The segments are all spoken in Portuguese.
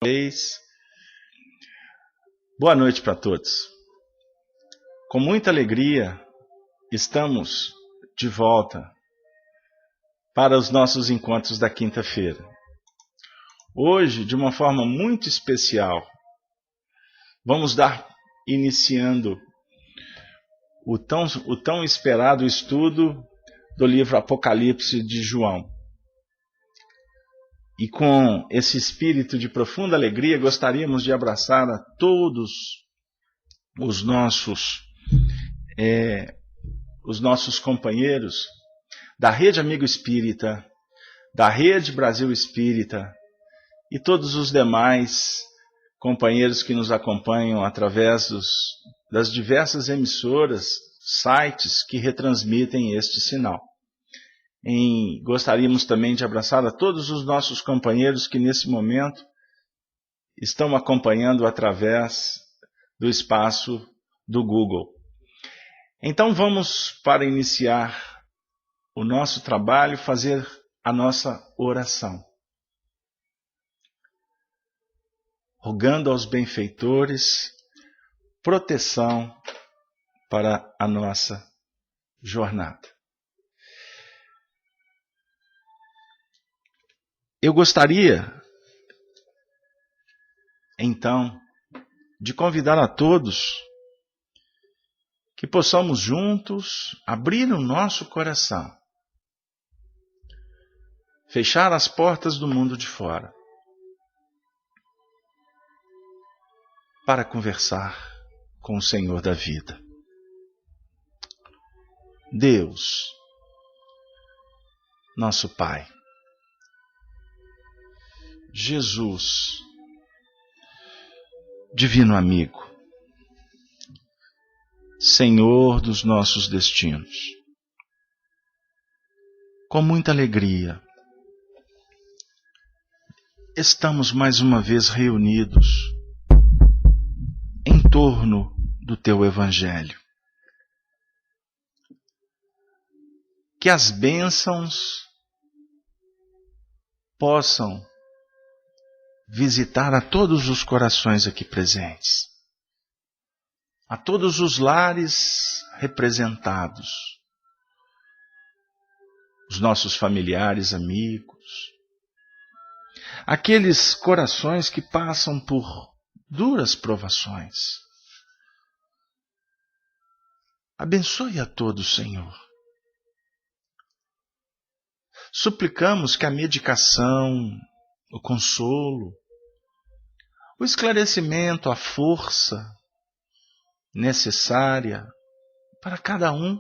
vez. Boa noite para todos. Com muita alegria, estamos de volta para os nossos encontros da quinta-feira. Hoje, de uma forma muito especial, vamos iniciando o tão esperado estudo do livro Apocalipse de João. E com esse espírito de profunda alegria, gostaríamos de abraçar a todos os nossos companheiros da Rede Amigo Espírita, da Rede Brasil Espírita e todos os demais companheiros que nos acompanham através das diversas emissoras, sites que retransmitem este sinal. Gostaríamos também de abraçar a todos os nossos companheiros que nesse momento estão acompanhando através do espaço do Google. Então vamos, para iniciar o nosso trabalho, fazer a nossa oração. Rogando aos benfeitores proteção para a nossa jornada. Eu gostaria, então, de convidar a todos que possamos juntos abrir o nosso coração, fechar as portas do mundo de fora, para conversar com o Senhor da vida. Deus, nosso Pai, Jesus, Divino Amigo, Senhor dos nossos destinos, com muita alegria, estamos mais uma vez reunidos em torno do Teu Evangelho. Que as bênçãos possam visitar a todos os corações aqui presentes, a todos os lares representados, os nossos familiares, amigos, aqueles corações que passam por duras provações. Abençoe a todos, Senhor. Suplicamos que a medicação, o consolo, o esclarecimento, a força necessária para cada um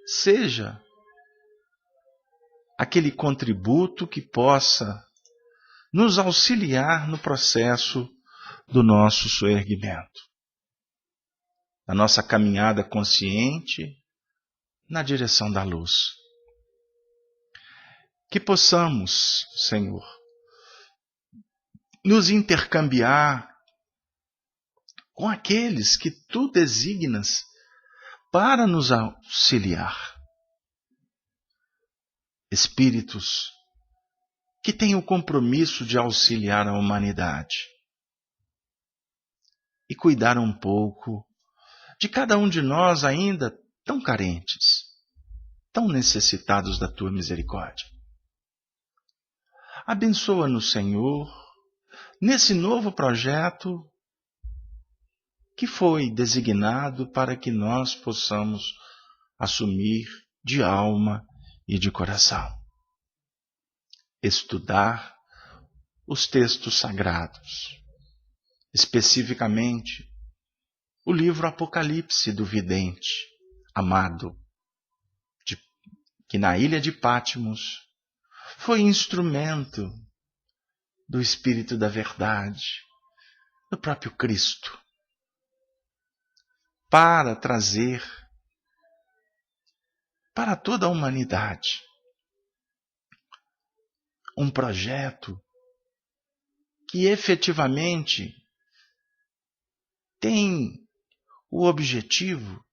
seja aquele contributo que possa nos auxiliar no processo do nosso soerguimento, da nossa caminhada consciente na direção da luz. Que possamos, Senhor, nos intercambiar com aqueles que Tu designas para nos auxiliar. Espíritos que têm o compromisso de auxiliar a humanidade e cuidar um pouco de cada um de nós ainda tão carentes, tão necessitados da Tua misericórdia. Abençoa-nos, Senhor, nesse novo projeto que foi designado para que nós possamos assumir de alma e de coração. Estudar os textos sagrados, especificamente o livro Apocalipse do vidente amado, que na ilha de Patmos foi instrumento do Espírito da Verdade, do próprio Cristo, para trazer para toda a humanidade um projeto que efetivamente tem o objetivo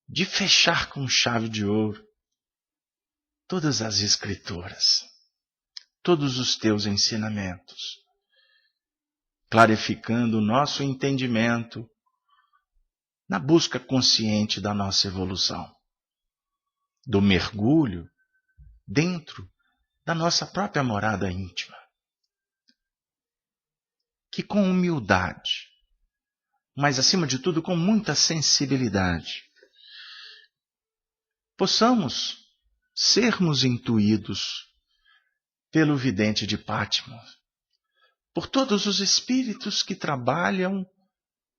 de fechar com chave de ouro todas as Escrituras. todos os teus ensinamentos, clarificando o nosso entendimento na busca consciente da nossa evolução, do mergulho dentro da nossa própria morada íntima. Que com humildade, mas acima de tudo com muita sensibilidade, possamos sermos intuídos pelo vidente de Fátima, por todos os espíritos que trabalham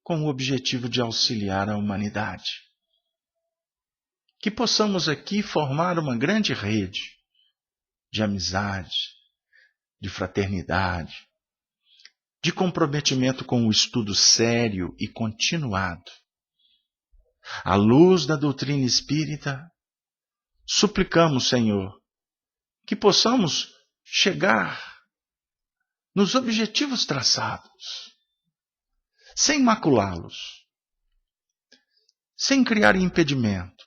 com o objetivo de auxiliar a humanidade. Que possamos aqui formar uma grande rede de amizade, de fraternidade, de comprometimento com o estudo sério e continuado. À luz da doutrina espírita, suplicamos, Senhor, que possamos chegar nos objetivos traçados, sem maculá-los, sem criar impedimentos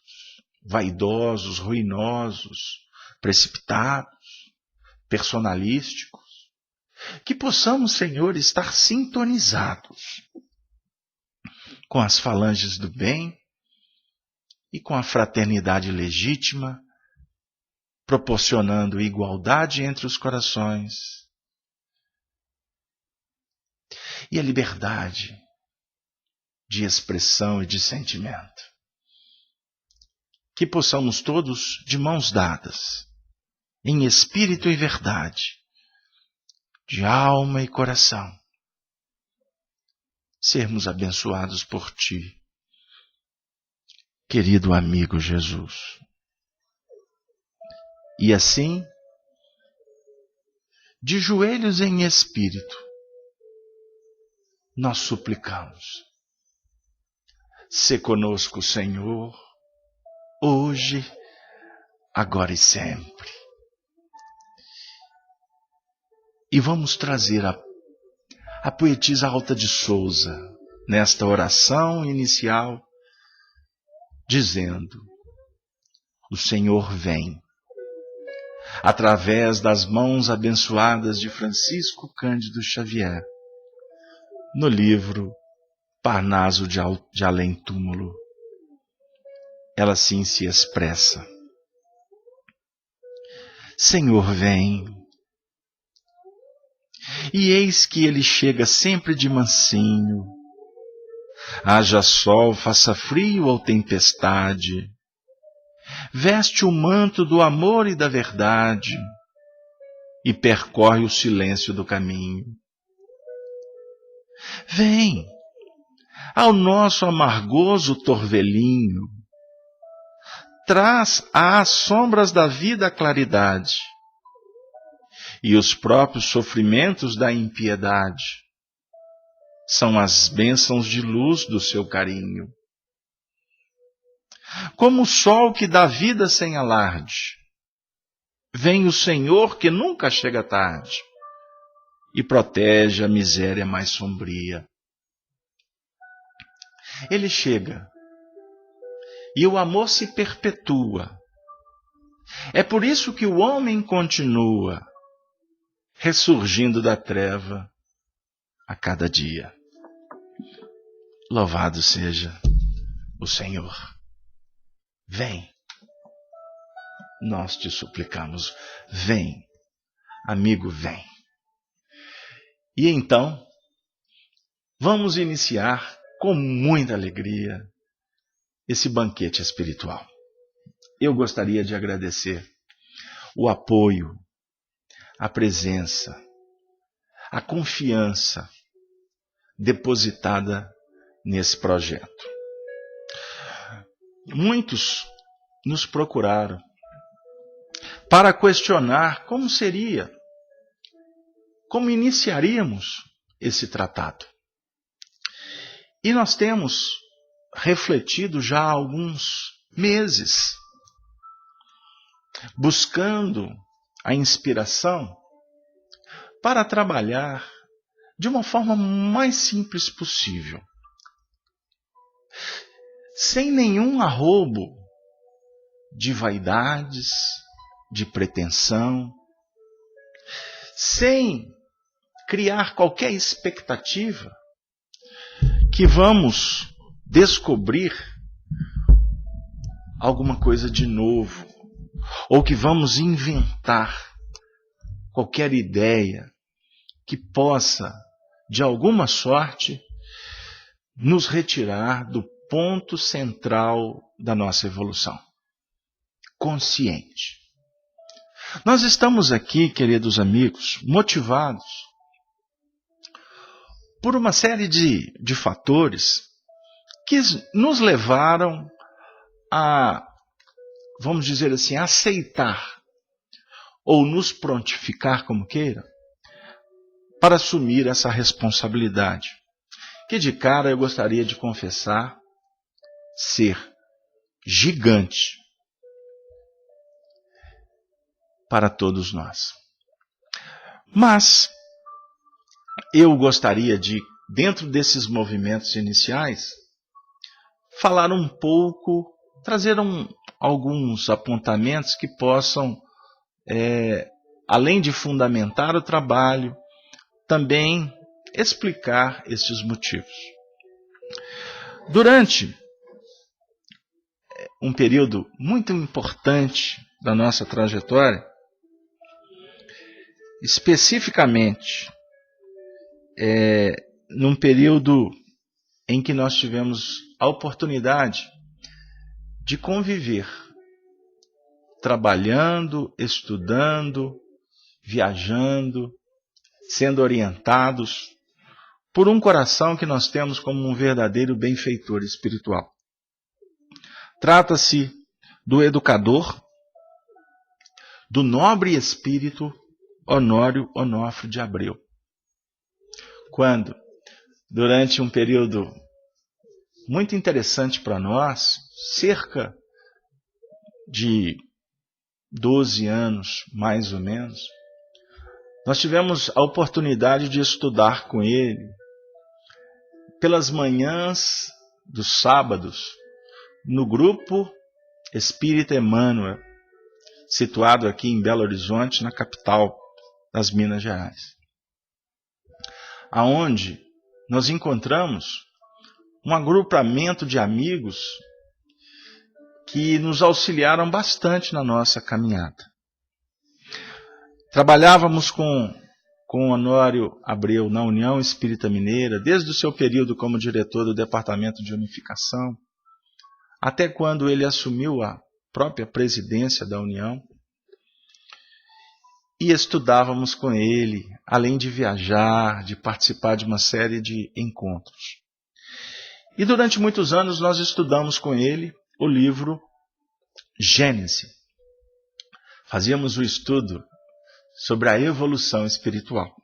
vaidosos, ruinosos, precipitados, personalísticos. Que possamos, Senhor, estar sintonizados com as falanges do bem e com a fraternidade legítima, proporcionando igualdade entre os corações e a liberdade de expressão e de sentimento. Que possamos todos, de mãos dadas, em espírito e verdade, de alma e coração, sermos abençoados por Ti, querido amigo Jesus. E assim, de joelhos em espírito, nós suplicamos: sê conosco, Senhor, hoje, agora e sempre. E vamos trazer a poetisa Alta de Souza nesta oração inicial, dizendo: o Senhor vem, através das mãos abençoadas de Francisco Cândido Xavier, no livro Parnaso de Além Túmulo. Ela assim se expressa: Senhor, vem. E eis que ele chega sempre de mansinho, haja sol, faça frio ou tempestade, veste o manto do amor e da verdade e percorre o silêncio do caminho. Vem ao nosso amargoso torvelinho, traz às sombras da vida a claridade, e os próprios sofrimentos da impiedade são as bênçãos de luz do seu carinho. Como o sol que dá vida sem alarde, vem o Senhor que nunca chega tarde e protege a miséria mais sombria. Ele chega e o amor se perpetua. É por isso que o homem continua ressurgindo da treva a cada dia. Louvado seja o Senhor. Vem, nós te suplicamos, vem, amigo, vem. E então, vamos iniciar com muita alegria esse banquete espiritual. Eu gostaria de agradecer o apoio, a presença, a confiança depositada nesse projeto. Muitos nos procuraram para questionar como seria, como iniciaríamos esse tratado. E nós temos refletido já há alguns meses, buscando a inspiração para trabalhar de uma forma mais simples possível, sem nenhum arrobo de vaidades, de pretensão, sem criar qualquer expectativa, que vamos descobrir alguma coisa de novo, ou que vamos inventar qualquer ideia que possa, de alguma sorte, nos retirar do ponto central da nossa evolução, consciente. Nós estamos aqui, queridos amigos, motivados por uma série de fatores que nos levaram a, vamos dizer assim, aceitar ou nos prontificar, como queira, para assumir essa responsabilidade, que de cara eu gostaria de confessar ser gigante para todos nós. Mas eu gostaria de, dentro desses movimentos iniciais, falar um pouco, trazer alguns apontamentos que possam, além de fundamentar o trabalho, também explicar estes motivos. Durante um período muito importante da nossa trajetória, especificamente num período em que nós tivemos a oportunidade de conviver, trabalhando, estudando, viajando, sendo orientados por um coração que nós temos como um verdadeiro benfeitor espiritual. Trata-se do educador, do nobre espírito Honório Onofre de Abreu. Quando, durante um período muito interessante para nós, cerca de 12 anos, mais ou menos, nós tivemos a oportunidade de estudar com ele pelas manhãs dos sábados, no grupo Espírita Emmanuel, situado aqui em Belo Horizonte, na capital das Minas Gerais, aonde nós encontramos um agrupamento de amigos que nos auxiliaram bastante na nossa caminhada. Trabalhávamos com Honório Abreu na União Espírita Mineira, desde o seu período como diretor do Departamento de Unificação, até quando ele assumiu a própria presidência da União, e estudávamos com ele, além de viajar, de participar de uma série de encontros. E durante muitos anos nós estudamos com ele o livro Gênese. Fazíamos o estudo sobre a evolução espiritual.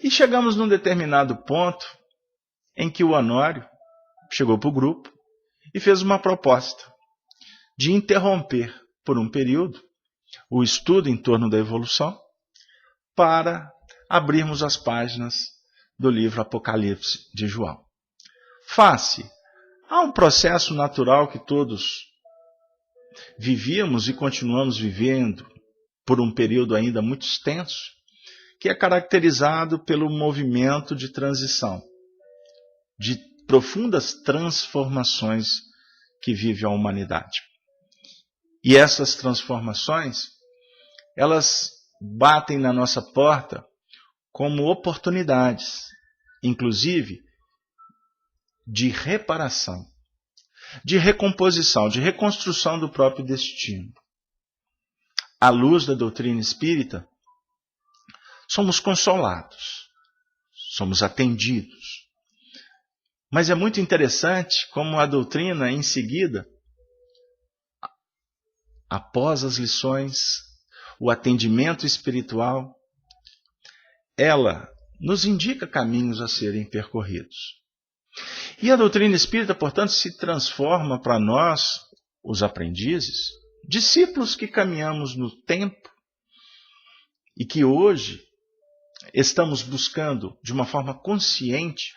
E chegamos num determinado ponto em que o Honório chegou para o grupo e fez uma proposta de interromper por um período o estudo em torno da evolução para abrirmos as páginas do livro Apocalipse de João. Face a um processo natural que todos vivíamos e continuamos vivendo por um período ainda muito extenso, que é caracterizado pelo movimento de transição, de profundas transformações que vive a humanidade. E essas transformações, elas batem na nossa porta como oportunidades, inclusive de reparação, de recomposição, de reconstrução do próprio destino. À luz da doutrina espírita, somos consolados, somos atendidos. Mas é muito interessante como a doutrina, em seguida, após as lições, o atendimento espiritual, ela nos indica caminhos a serem percorridos. E a doutrina espírita, portanto, se transforma para nós, os aprendizes, discípulos que caminhamos no tempo e que hoje estamos buscando, de uma forma consciente,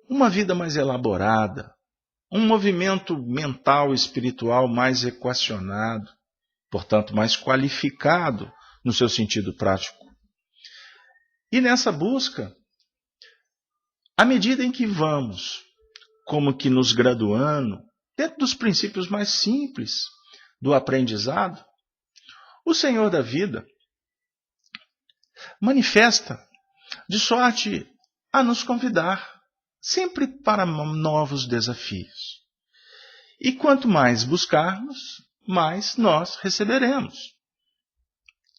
uma vida mais elaborada, um movimento mental e espiritual mais equacionado, portanto, mais qualificado no seu sentido prático. E nessa busca, à medida em que vamos, como que nos graduando, dentro dos princípios mais simples do aprendizado, o Senhor da vida manifesta de sorte a nos convidar sempre para novos desafios. E quanto mais buscarmos, mais nós receberemos.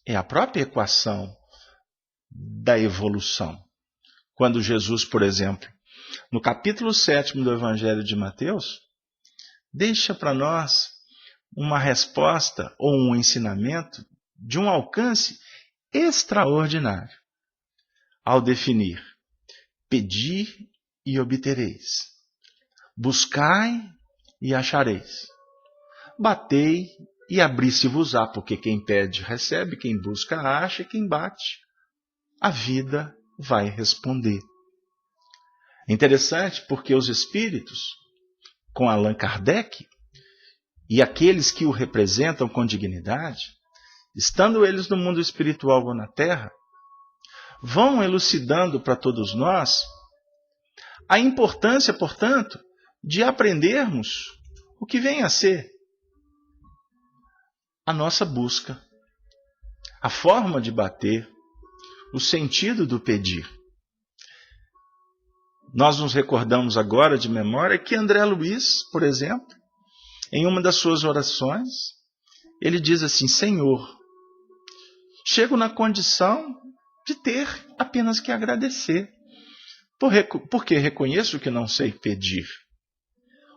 É a própria equação da evolução. Quando Jesus, por exemplo, no capítulo 7 do Evangelho de Mateus, deixa para nós uma resposta ou um ensinamento de um alcance extraordinário, ao definir: pedi e obtereis, buscai e achareis, batei e abri-se-vos-á, porque quem pede recebe, quem busca acha, e quem bate, a vida vai responder. É interessante porque os espíritos, com Allan Kardec, e aqueles que o representam com dignidade, estando eles no mundo espiritual ou na Terra, vão elucidando para todos nós a importância, portanto, de aprendermos o que vem a ser a nossa busca, a forma de bater, o sentido do pedir. Nós nos recordamos agora de memória que André Luiz, por exemplo, em uma das suas orações, ele diz assim: Senhor, chego na condição de ter apenas que agradecer, porque reconheço que não sei pedir.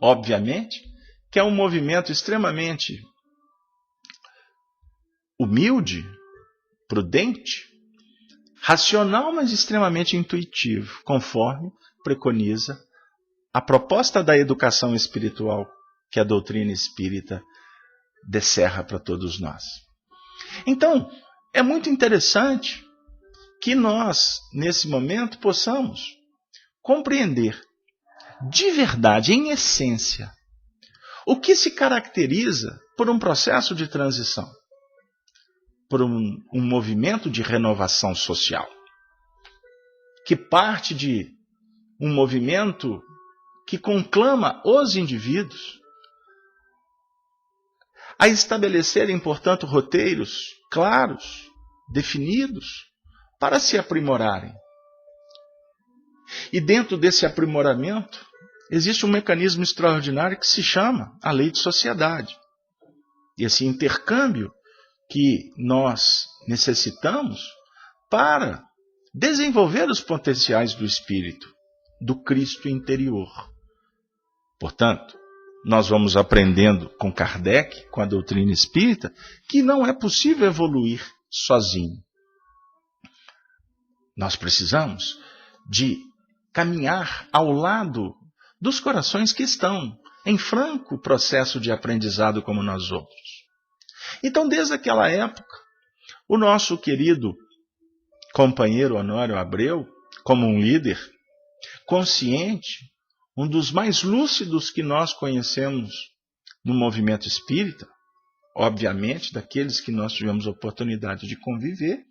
Obviamente que é um movimento extremamente humilde, prudente, racional, mas extremamente intuitivo, conforme preconiza a proposta da educação espiritual que a doutrina espírita descerra para todos nós. Então, é muito interessante que nós, nesse momento, possamos compreender de verdade, em essência, o que se caracteriza por um processo de transição, por um movimento de renovação social, que parte de um movimento que conclama os indivíduos a estabelecerem, portanto, roteiros claros, definidos, para se aprimorarem. E dentro desse aprimoramento, existe um mecanismo extraordinário que se chama a lei de sociedade. E esse intercâmbio que nós necessitamos para desenvolver os potenciais do espírito, do Cristo interior. Portanto, nós vamos aprendendo com Kardec, com a doutrina espírita, que não é possível evoluir sozinho. Nós precisamos de caminhar ao lado dos corações que estão em franco processo de aprendizado como nós outros. Então, desde aquela época, o nosso querido companheiro Honório Abreu, como um líder consciente, um dos mais lúcidos que nós conhecemos no movimento espírita, obviamente daqueles que nós tivemos oportunidade de conviver,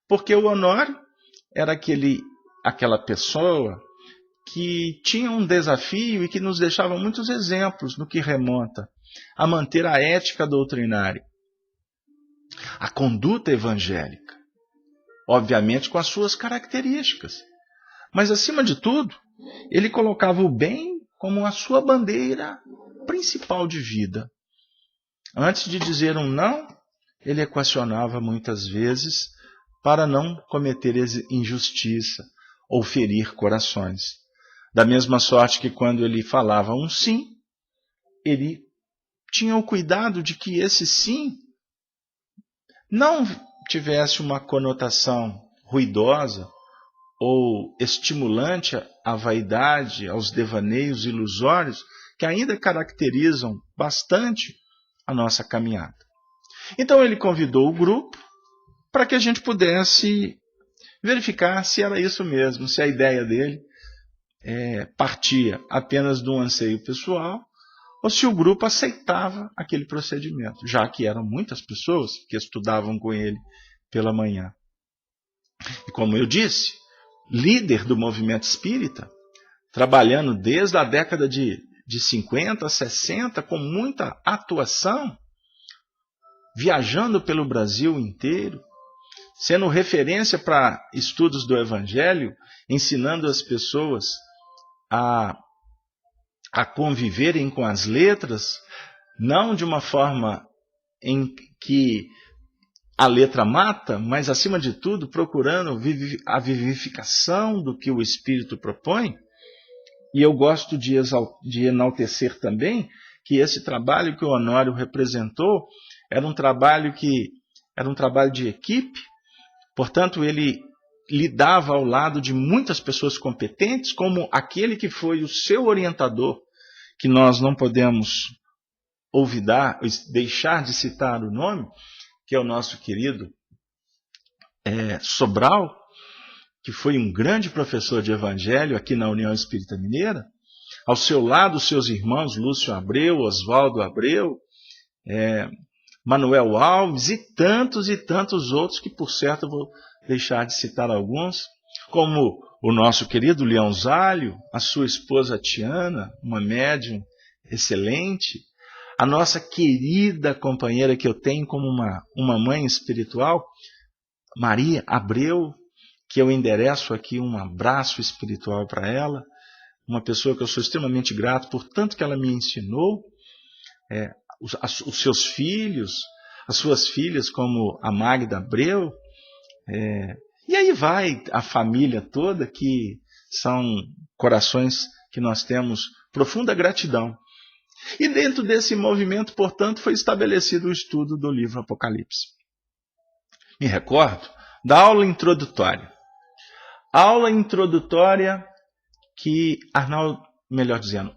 porque o Honório era aquela pessoa que tinha um desafio e que nos deixava muitos exemplos no que remonta a manter a ética doutrinária, a conduta evangélica, obviamente com as suas características. Mas, acima de tudo, ele colocava o bem como a sua bandeira principal de vida. Antes de dizer um não, ele equacionava muitas vezes para não cometer injustiça ou ferir corações. Da mesma sorte que quando ele falava um sim, ele tinha o cuidado de que esse sim não tivesse uma conotação ruidosa ou estimulante à vaidade, aos devaneios ilusórios que ainda caracterizam bastante a nossa caminhada. Então ele convidou o grupo para que a gente pudesse verificar se era isso mesmo, se a ideia dele partia apenas de um anseio pessoal ou se o grupo aceitava aquele procedimento, já que eram muitas pessoas que estudavam com ele pela manhã. E como eu disse, líder do movimento espírita, trabalhando desde a década de 50, 60, com muita atuação, viajando pelo Brasil inteiro, sendo referência para estudos do Evangelho, ensinando as pessoas a conviverem com as letras, não de uma forma em que a letra mata, mas, acima de tudo, procurando a vivificação do que o Espírito propõe. E eu gosto de enaltecer também que esse trabalho que o Honório representou era um trabalho de equipe, portanto, ele lidava ao lado de muitas pessoas competentes, como aquele que foi o seu orientador, que nós não podemos deixar de citar o nome, que é o nosso querido Sobral, que foi um grande professor de evangelho aqui na União Espírita Mineira. Ao seu lado, os seus irmãos Lúcio Abreu, Oswaldo Abreu, Manuel Alves e tantos outros, que por certo eu vou deixar de citar alguns, como o nosso querido Leão Zálio, a sua esposa Tiana, uma médium excelente, a nossa querida companheira que eu tenho como uma mãe espiritual, Maria Abreu, que eu endereço aqui um abraço espiritual para ela, uma pessoa que eu sou extremamente grato por tanto que ela me ensinou, os seus filhos, as suas filhas, como a Magda Abreu, e aí vai a família toda, que são corações que nós temos profunda gratidão. E dentro desse movimento, portanto, foi estabelecido o estudo do livro Apocalipse. Me recordo da aula introdutória. Aula introdutória que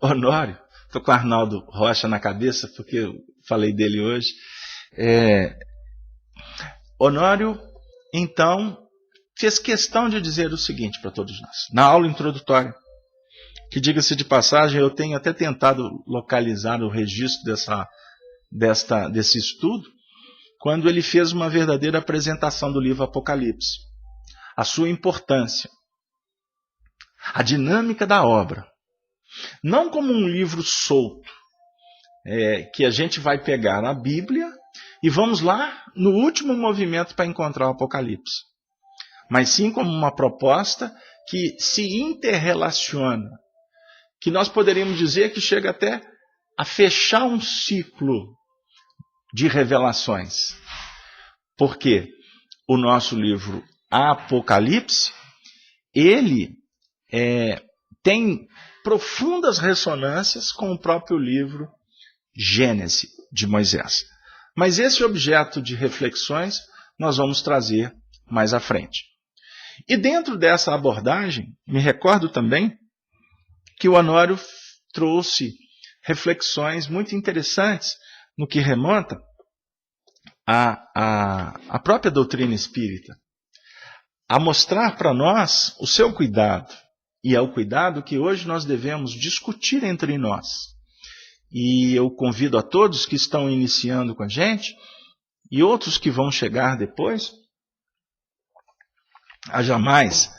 Honório, estou com Arnaldo Rocha na cabeça, porque eu falei dele hoje. Honório, então, fez questão de dizer o seguinte para todos nós, na aula introdutória, que, diga-se de passagem, eu tenho até tentado localizar o registro desse estudo, quando ele fez uma verdadeira apresentação do livro Apocalipse, a sua importância, a dinâmica da obra, não como um livro solto, que a gente vai pegar a Bíblia e vamos lá no último movimento para encontrar o Apocalipse, mas sim como uma proposta que se interrelaciona, que nós poderíamos dizer que chega até a fechar um ciclo de revelações. Porque o nosso livro Apocalipse, ele tem profundas ressonâncias com o próprio livro Gênesis de Moisés. Mas esse objeto de reflexões nós vamos trazer mais à frente. E dentro dessa abordagem, me recordo também que o Honório trouxe reflexões muito interessantes no que remonta à própria doutrina espírita, a mostrar para nós o seu cuidado, e é o cuidado que hoje nós devemos discutir entre nós. E eu convido a todos que estão iniciando com a gente, e outros que vão chegar depois, a jamais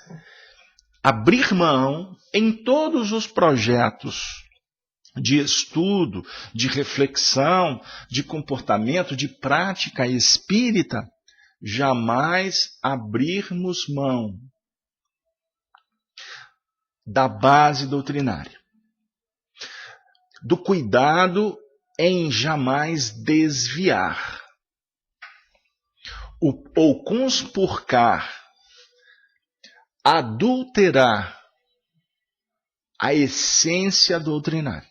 abrir mão em todos os projetos de estudo, de reflexão, de comportamento, de prática espírita, jamais abrirmos mão da base doutrinária, do cuidado em jamais desviar ou conspurcar, adulterar a essência doutrinária.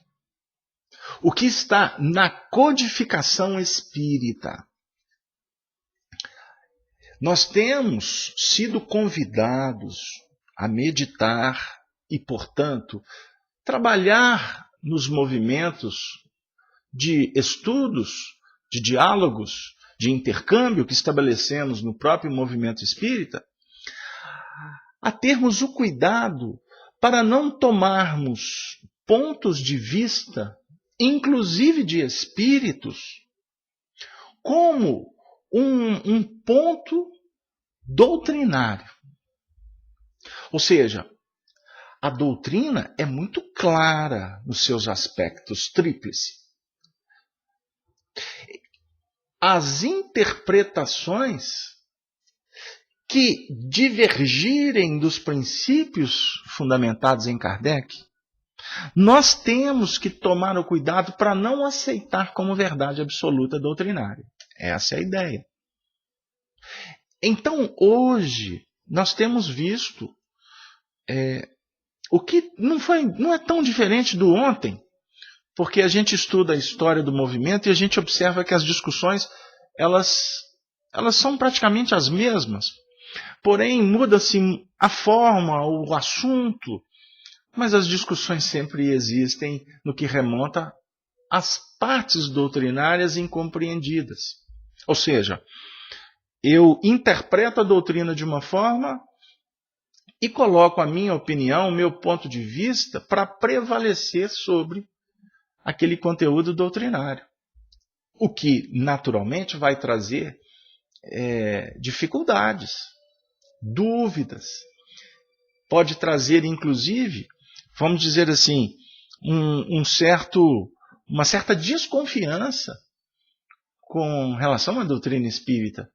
O que está na codificação espírita. Nós temos sido convidados a meditar e, portanto, trabalhar nos movimentos de estudos, de diálogos, de intercâmbio que estabelecemos no próprio movimento espírita, a termos o cuidado para não tomarmos pontos de vista, inclusive de espíritos, como um ponto doutrinário. Ou seja, a doutrina é muito clara nos seus aspectos tríplice. As interpretações que divergirem dos princípios fundamentados em Kardec, nós temos que tomar o cuidado para não aceitar como verdade absoluta doutrinária. Essa é a ideia. Então, hoje, nós temos visto o que não é tão diferente do ontem, porque a gente estuda a história do movimento e a gente observa que as discussões elas são praticamente as mesmas. Porém, muda-se a forma, o assunto, mas as discussões sempre existem no que remonta às partes doutrinárias incompreendidas. Ou seja, eu interpreto a doutrina de uma forma e coloco a minha opinião, o meu ponto de vista, para prevalecer sobre aquele conteúdo doutrinário. O que, naturalmente, vai trazer dificuldades, dúvidas. Pode trazer, inclusive, vamos dizer assim, uma certa desconfiança com relação à doutrina espírita,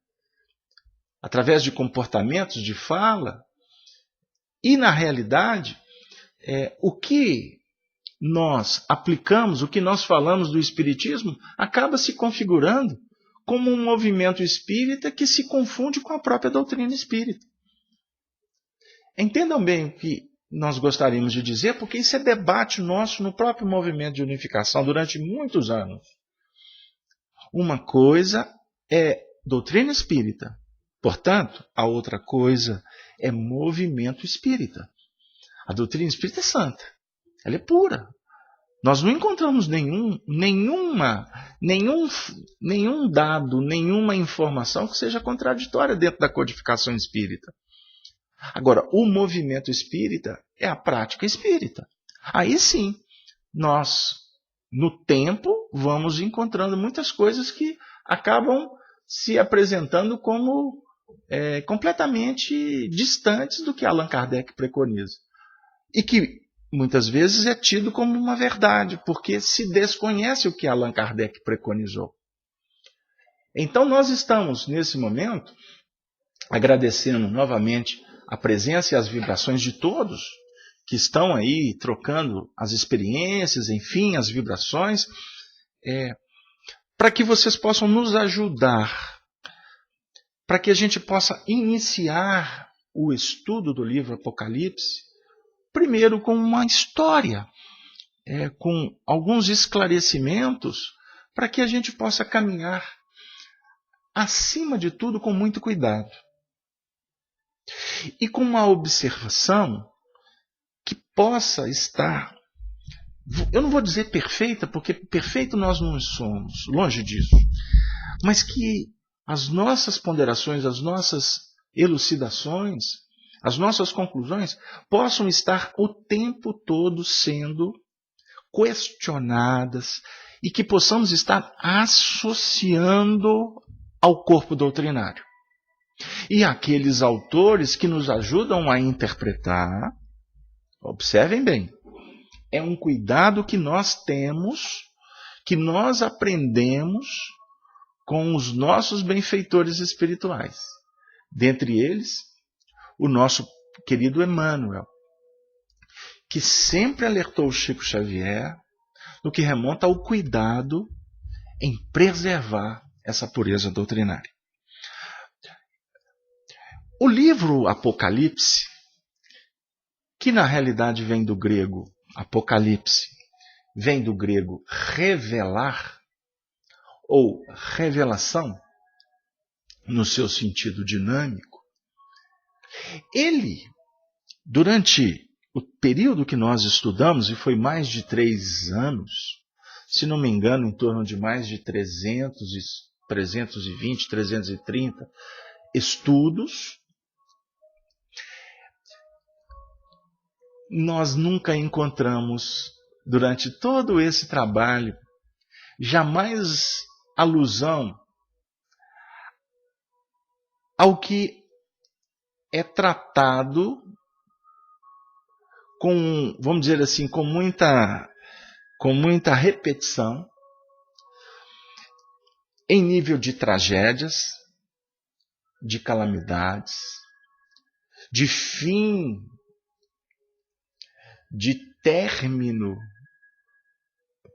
através de comportamentos, de fala. E, na realidade, o que nós aplicamos, o que nós falamos do espiritismo, acaba se configurando como um movimento espírita que se confunde com a própria doutrina espírita. Entendam bem o que nós gostaríamos de dizer, porque isso é debate nosso no próprio movimento de unificação durante muitos anos. Uma coisa é doutrina espírita, portanto, a outra coisa é movimento espírita. A doutrina espírita é santa, ela é pura. Nós não encontramos nenhum dado, nenhuma informação que seja contraditória dentro da codificação espírita. Agora, o movimento espírita é a prática espírita. Aí sim, nós, no tempo, vamos encontrando muitas coisas que acabam se apresentando como completamente distantes do que Allan Kardec preconiza. E que muitas vezes é tido como uma verdade, porque se desconhece o que Allan Kardec preconizou. Então nós estamos, nesse momento, agradecendo novamente a presença e as vibrações de todos que estão aí trocando as experiências, enfim, as vibrações, para que vocês possam nos ajudar, para que a gente possa iniciar o estudo do livro Apocalipse, primeiro com uma história, com alguns esclarecimentos, para que a gente possa caminhar, acima de tudo, com muito cuidado. E com uma observação que possa estar, eu não vou dizer perfeita, porque perfeito nós não somos, longe disso, mas que as nossas ponderações, as nossas elucidações, as nossas conclusões possam estar o tempo todo sendo questionadas e que possamos estar associando ao corpo doutrinário. E aqueles autores que nos ajudam a interpretar, observem bem, é um cuidado que nós temos, que nós aprendemos com os nossos benfeitores espirituais. Dentre eles, o nosso querido Emmanuel, que sempre alertou Chico Xavier no que remonta ao cuidado em preservar essa pureza doutrinária. O livro Apocalipse, que na realidade vem do grego Apocalipse, vem do grego revelar, ou revelação, no seu sentido dinâmico, ele, durante o período que nós estudamos, e foi mais de 3 anos, se não me engano, em torno de mais de 320, 330 estudos, nós nunca encontramos, durante todo esse trabalho, jamais alusão ao que é tratado com, vamos dizer assim, com muita repetição, em nível de tragédias, de calamidades, de fim, de término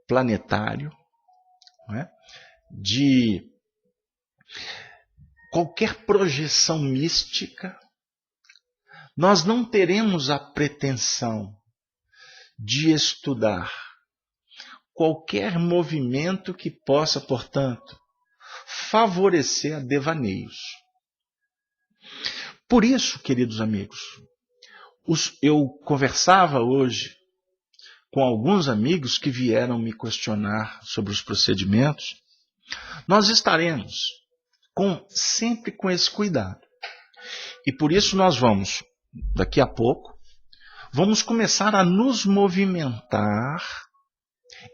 planetário, não é? De qualquer projeção mística. Nós não teremos a pretensão de estudar qualquer movimento que possa, portanto, favorecer a devaneios. Por isso, queridos amigos, eu conversava hoje com alguns amigos que vieram me questionar sobre os procedimentos. Nós estaremos sempre com esse cuidado. E por isso nós vamos, daqui a pouco, vamos começar a nos movimentar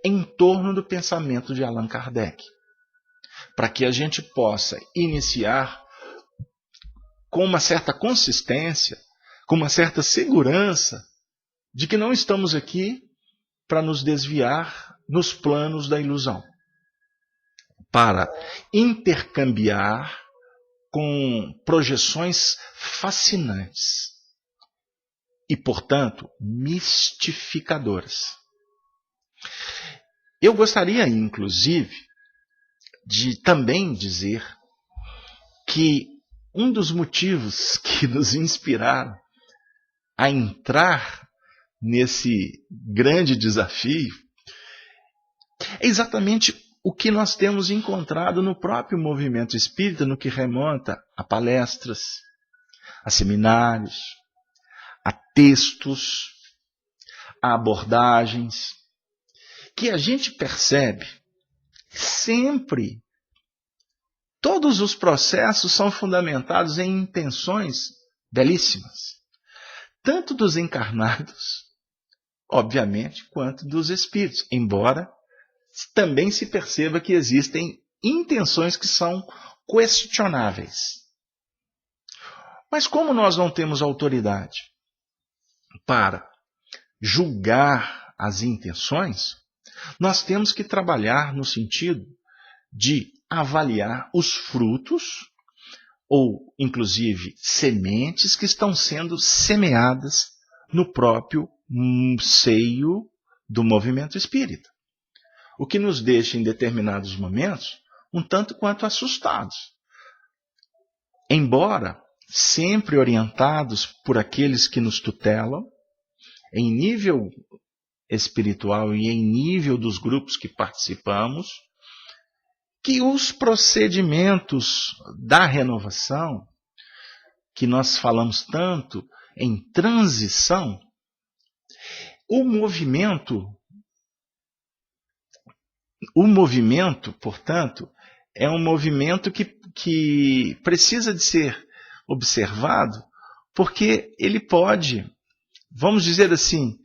em torno do pensamento de Allan Kardec, para que a gente possa iniciar com uma certa consistência, com uma certa segurança de que não estamos aqui para nos desviar nos planos da ilusão, para intercambiar com projeções fascinantes e, portanto, mistificadoras. Eu gostaria, inclusive, de também dizer que um dos motivos que nos inspiraram a entrar nesse grande desafio é exatamente o que nós temos encontrado no próprio movimento espírita, no que remonta a palestras, a seminários, a textos, a abordagens, que a gente percebe sempre. Todos os processos são fundamentados em intenções belíssimas, tanto dos encarnados, obviamente, quanto dos espíritos, embora também se perceba que existem intenções que são questionáveis. Mas como nós não temos autoridade para julgar as intenções, nós temos que trabalhar no sentido de avaliar os frutos, ou inclusive sementes que estão sendo semeadas no próprio seio do movimento espírita. O que nos deixa, em determinados momentos, um tanto quanto assustados. Embora sempre orientados por aqueles que nos tutelam, em nível espiritual e em nível dos grupos que participamos, que os procedimentos da renovação, que nós falamos tanto em transição, o movimento, portanto, é um movimento que precisa de ser observado, porque ele pode, vamos dizer assim,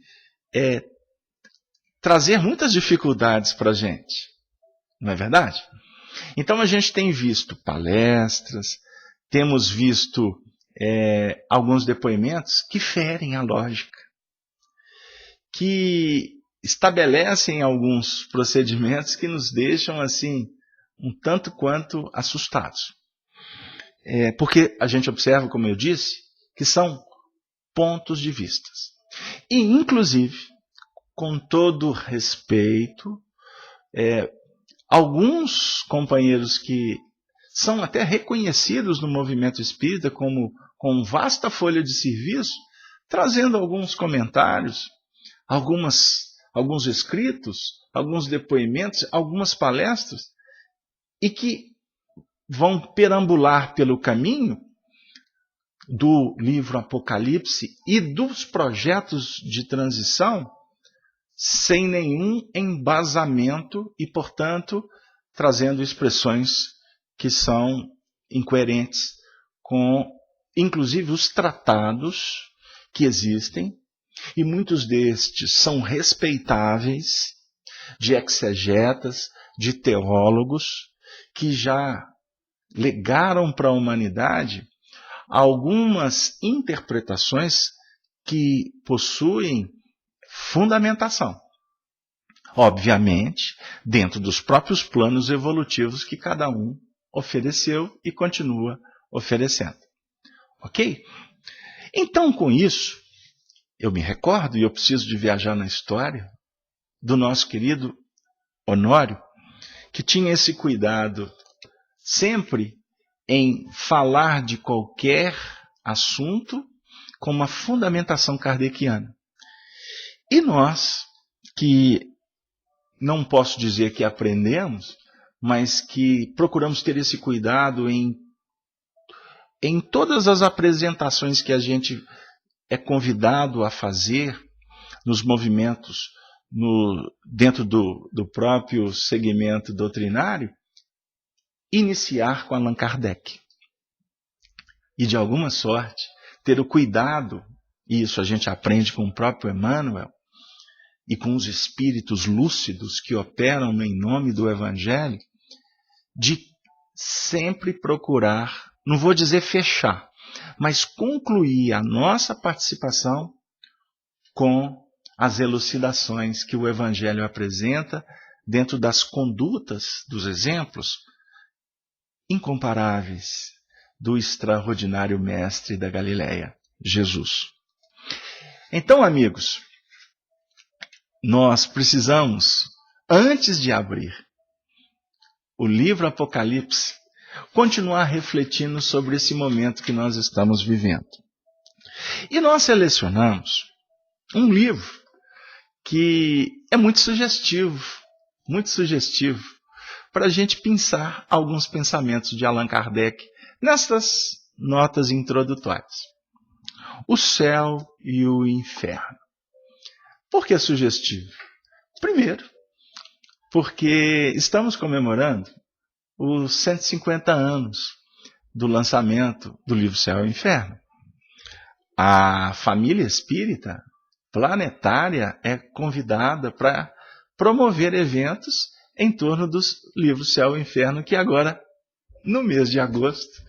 trazer muitas dificuldades para a gente. Não é verdade? Então a gente tem visto palestras, temos visto alguns depoimentos que ferem a lógica, que estabelecem alguns procedimentos que nos deixam assim um tanto quanto assustados. Porque a gente observa, como eu disse, que são pontos de vista. E, inclusive, com todo respeito, alguns companheiros que são até reconhecidos no movimento espírita com vasta folha de serviço, trazendo alguns comentários, alguns escritos, alguns depoimentos, algumas palestras, e que vão perambular pelo caminho do livro Apocalipse e dos projetos de transição sem nenhum embasamento e, portanto, trazendo expressões que são incoerentes com, inclusive, os tratados que existem, e muitos destes são respeitáveis, de exegetas, de teólogos, que já legaram para a humanidade algumas interpretações que possuem fundamentação. Obviamente, dentro dos próprios planos evolutivos que cada um ofereceu e continua oferecendo. Ok? Então, com isso, eu me recordo, e eu preciso de viajar na história, do nosso querido Honório, que tinha esse cuidado sempre em falar de qualquer assunto com uma fundamentação kardeciana. E nós, que não posso dizer que aprendemos, mas que procuramos ter esse cuidado em todas as apresentações que a gente é convidado a fazer nos movimentos dentro do próprio segmento doutrinário, iniciar com Allan Kardec. E de alguma sorte, ter o cuidado, e isso a gente aprende com o próprio Emmanuel, e com os espíritos lúcidos que operam em nome do Evangelho, de sempre procurar, não vou dizer fechar, mas concluir a nossa participação com as elucidações que o Evangelho apresenta dentro das condutas, dos exemplos incomparáveis do extraordinário mestre da Galileia, Jesus. Então, amigos, nós precisamos, antes de abrir o livro Apocalipse, continuar refletindo sobre esse momento que nós estamos vivendo. E nós selecionamos um livro que é muito sugestivo para a gente pensar alguns pensamentos de Allan Kardec nessas notas introdutórias. O céu e o inferno. Por que sugestivo? Primeiro, porque estamos comemorando os 150 anos do lançamento do livro Céu e Inferno. A família espírita planetária é convidada para promover eventos em torno dos livros Céu e Inferno, que agora, no mês de agosto,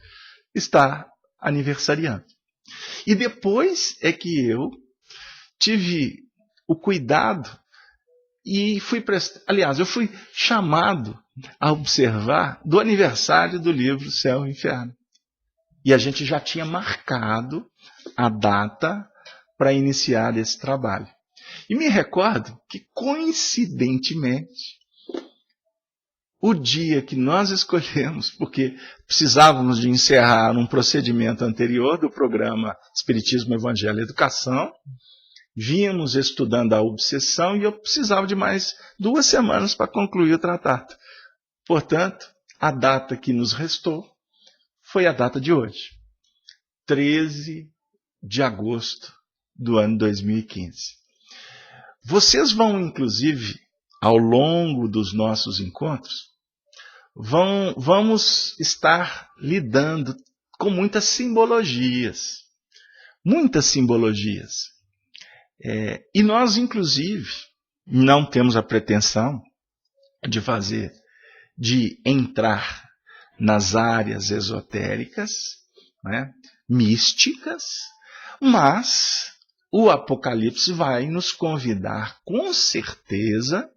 está aniversariando. E depois é que eu tive o cuidado e eu fui chamado a observar do aniversário do livro Céu e Inferno. E a gente já tinha marcado a data para iniciar esse trabalho. E me recordo que, coincidentemente, o dia que nós escolhemos, porque precisávamos de encerrar um procedimento anterior do programa Espiritismo, Evangelho e Educação, vínhamos estudando a obsessão e eu precisava de mais 2 semanas para concluir o tratado. Portanto, a data que nos restou foi a data de hoje, 13 de agosto do ano 2015. Vocês vão, inclusive, ao longo dos nossos encontros, vamos estar lidando com muitas simbologias. Muitas simbologias. E nós, inclusive, não temos a pretensão de entrar nas áreas esotéricas, né, místicas, mas o Apocalipse vai nos convidar, com certeza,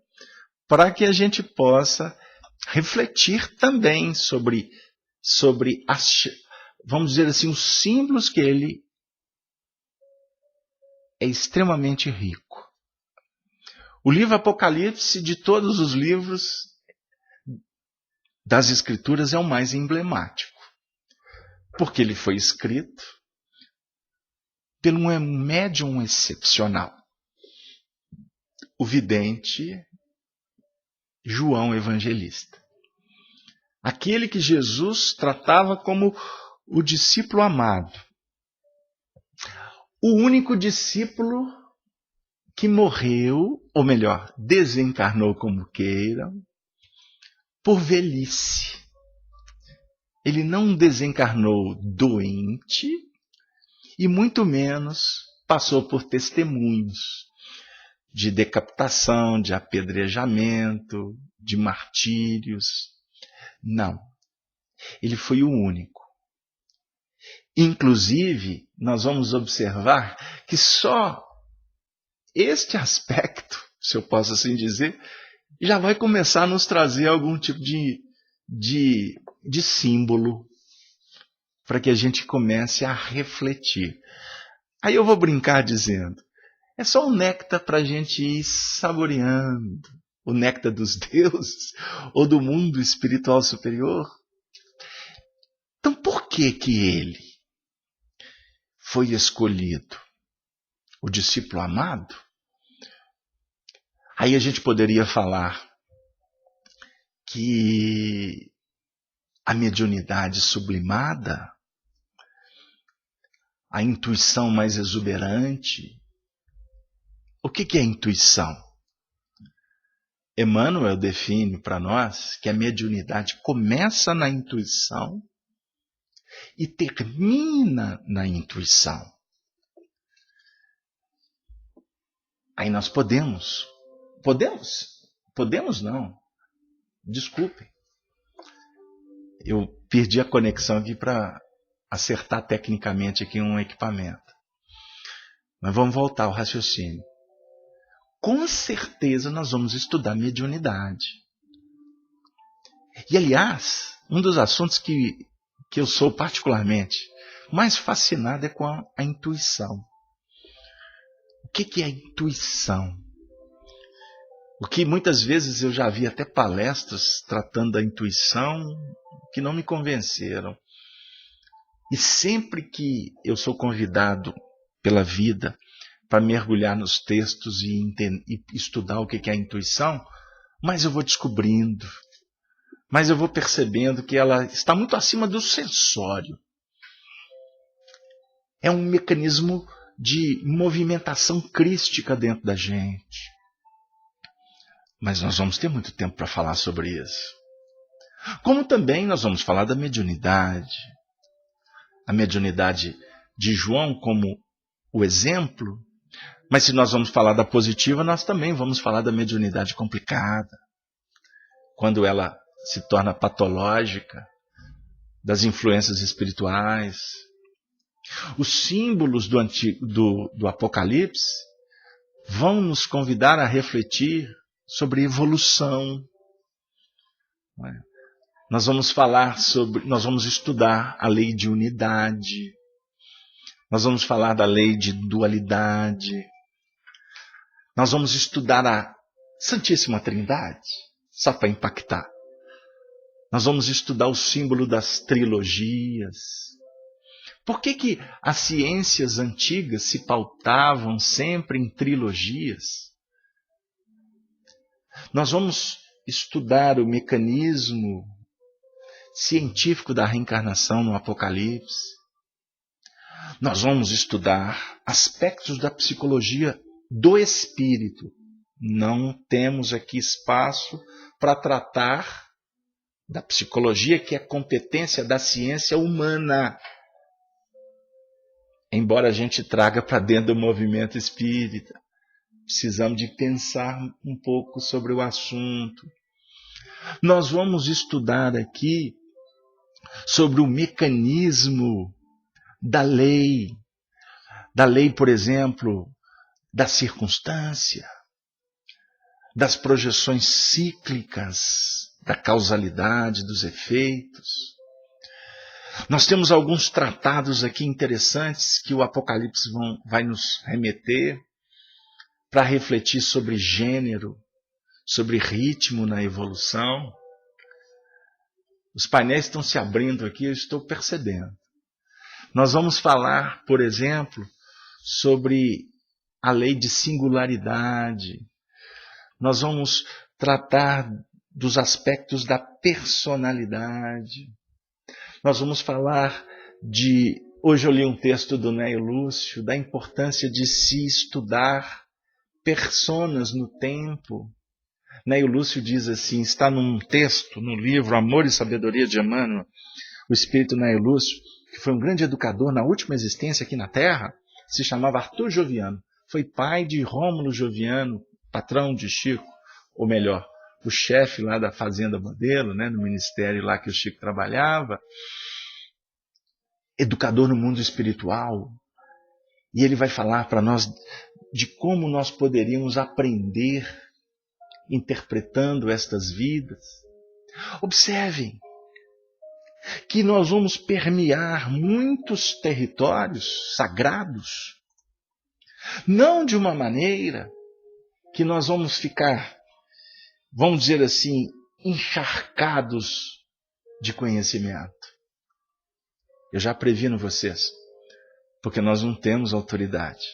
para que a gente possa refletir também sobre vamos dizer assim, os símbolos que ele é extremamente rico. O livro Apocalipse, de todos os livros das Escrituras, é o mais emblemático, porque ele foi escrito por um médium excepcional, o vidente João Evangelista. Aquele que Jesus tratava como o discípulo amado. O único discípulo que morreu, ou melhor, desencarnou como queiram, por velhice. Ele não desencarnou doente e muito menos passou por testemunhos de decapitação, de apedrejamento, de martírios. Não. Ele foi o único. Inclusive, nós vamos observar que só este aspecto, se eu posso assim dizer, já vai começar a nos trazer algum tipo de símbolo para que a gente comece a refletir. Aí eu vou brincar dizendo, é só um néctar para a gente ir saboreando, o néctar dos deuses ou do mundo espiritual superior. Então por que ele foi escolhido? O discípulo amado? Aí a gente poderia falar que a mediunidade sublimada, a intuição mais exuberante. O que é intuição? Emmanuel define para nós que a mediunidade começa na intuição e termina na intuição. Aí nós podemos não, desculpem. Eu perdi a conexão aqui para acertar tecnicamente aqui um equipamento. Mas vamos voltar ao raciocínio. Com certeza nós vamos estudar mediunidade. E aliás, um dos assuntos que eu sou particularmente mais fascinado é com a intuição. O que é a intuição? O que muitas vezes eu já vi até palestras tratando da intuição que não me convenceram. E sempre que eu sou convidado pela vida para mergulhar nos textos e estudar o que é a intuição, mas eu vou descobrindo, mas eu vou percebendo que ela está muito acima do sensório. É um mecanismo de movimentação crística dentro da gente. Mas nós vamos ter muito tempo para falar sobre isso. Como também nós vamos falar da mediunidade. A mediunidade de João como o exemplo. Mas se nós vamos falar da positiva, nós também vamos falar da mediunidade complicada. Quando ela se torna patológica, das influências espirituais. Os símbolos do Apocalipse vão nos convidar a refletir sobre evolução. Nós vamos estudar a lei de unidade. Nós vamos falar da lei de dualidade. Nós vamos estudar a Santíssima Trindade, só para impactar. Nós vamos estudar o símbolo das trilogias. Por que as ciências antigas se pautavam sempre em trilogias? Nós vamos estudar o mecanismo científico da reencarnação no Apocalipse. Nós vamos estudar aspectos da psicologia do espírito. Não temos aqui espaço para tratar da psicologia, que é competência da ciência humana. Embora a gente traga para dentro do movimento espírita. Precisamos de pensar um pouco sobre o assunto. Nós vamos estudar aqui sobre o mecanismo da lei, por exemplo, da circunstância, das projeções cíclicas, da causalidade, dos efeitos. Nós temos alguns tratados aqui interessantes que o Apocalipse vai nos remeter para refletir sobre gênero, sobre ritmo na evolução. Os painéis estão se abrindo aqui, eu estou percebendo. Nós vamos falar, por exemplo, sobre a lei de singularidade. Nós vamos tratar dos aspectos da personalidade. Nós vamos falar hoje eu li um texto do Neio Lúcio, da importância de se estudar personas no tempo. Neio Lúcio diz assim, está num texto, no livro Amor e Sabedoria de Emmanuel, o espírito Neio Lúcio, que foi um grande educador na última existência aqui na Terra, se chamava Arthur Joviano. Foi pai de Rômulo Joviano, patrão de Chico, ou melhor, o chefe lá da Fazenda Modelo, né, no ministério lá que o Chico trabalhava. educador no mundo espiritual, e ele vai falar para nós de como nós poderíamos aprender interpretando estas vidas. Observem que nós vamos permear muitos territórios sagrados, não de uma maneira que nós vamos ficar, vamos dizer assim, encharcados de conhecimento. Eu já previno vocês, porque nós não temos autoridade.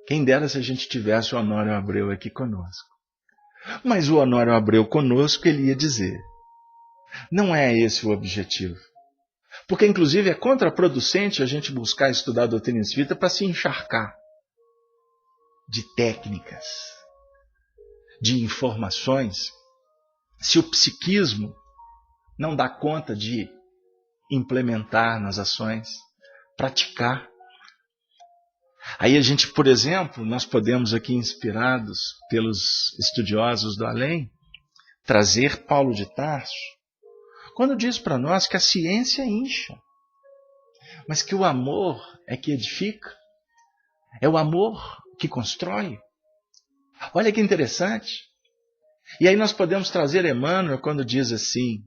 Quem dera se a gente tivesse o Honório Abreu aqui conosco. Mas o Honório Abreu conosco, ele ia dizer, não é esse o objetivo. Porque, inclusive, é contraproducente a gente buscar estudar a doutrina espírita para se encharcar de técnicas, de informações, se o psiquismo não dá conta de implementar nas ações, praticar. Aí a gente, por exemplo, nós podemos aqui, inspirados pelos estudiosos do além, trazer Paulo de Tarso, quando diz para nós que a ciência incha, mas que o amor é que edifica, é o amor que constrói. Olha que interessante. E aí nós podemos trazer Emmanuel quando diz assim,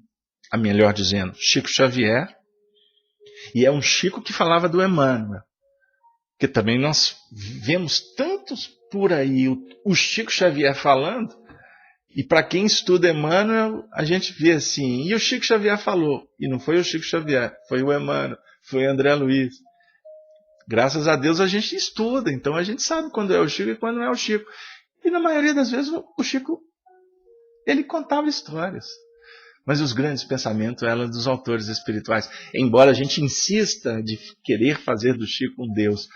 a melhor dizendo, Chico Xavier, e é um Chico que falava do Emmanuel, que também nós vemos tantos por aí o Chico Xavier falando, e para quem estuda Emmanuel, a gente vê assim, e o Chico Xavier falou, e não foi o Chico Xavier, foi o Emmanuel, foi o André Luiz. Graças a Deus a gente estuda, então a gente sabe quando é o Chico e quando não é o Chico. E na maioria das vezes o Chico, ele contava histórias. Mas os grandes pensamentos eram dos autores espirituais. Embora a gente insista de querer fazer do Chico um Deus.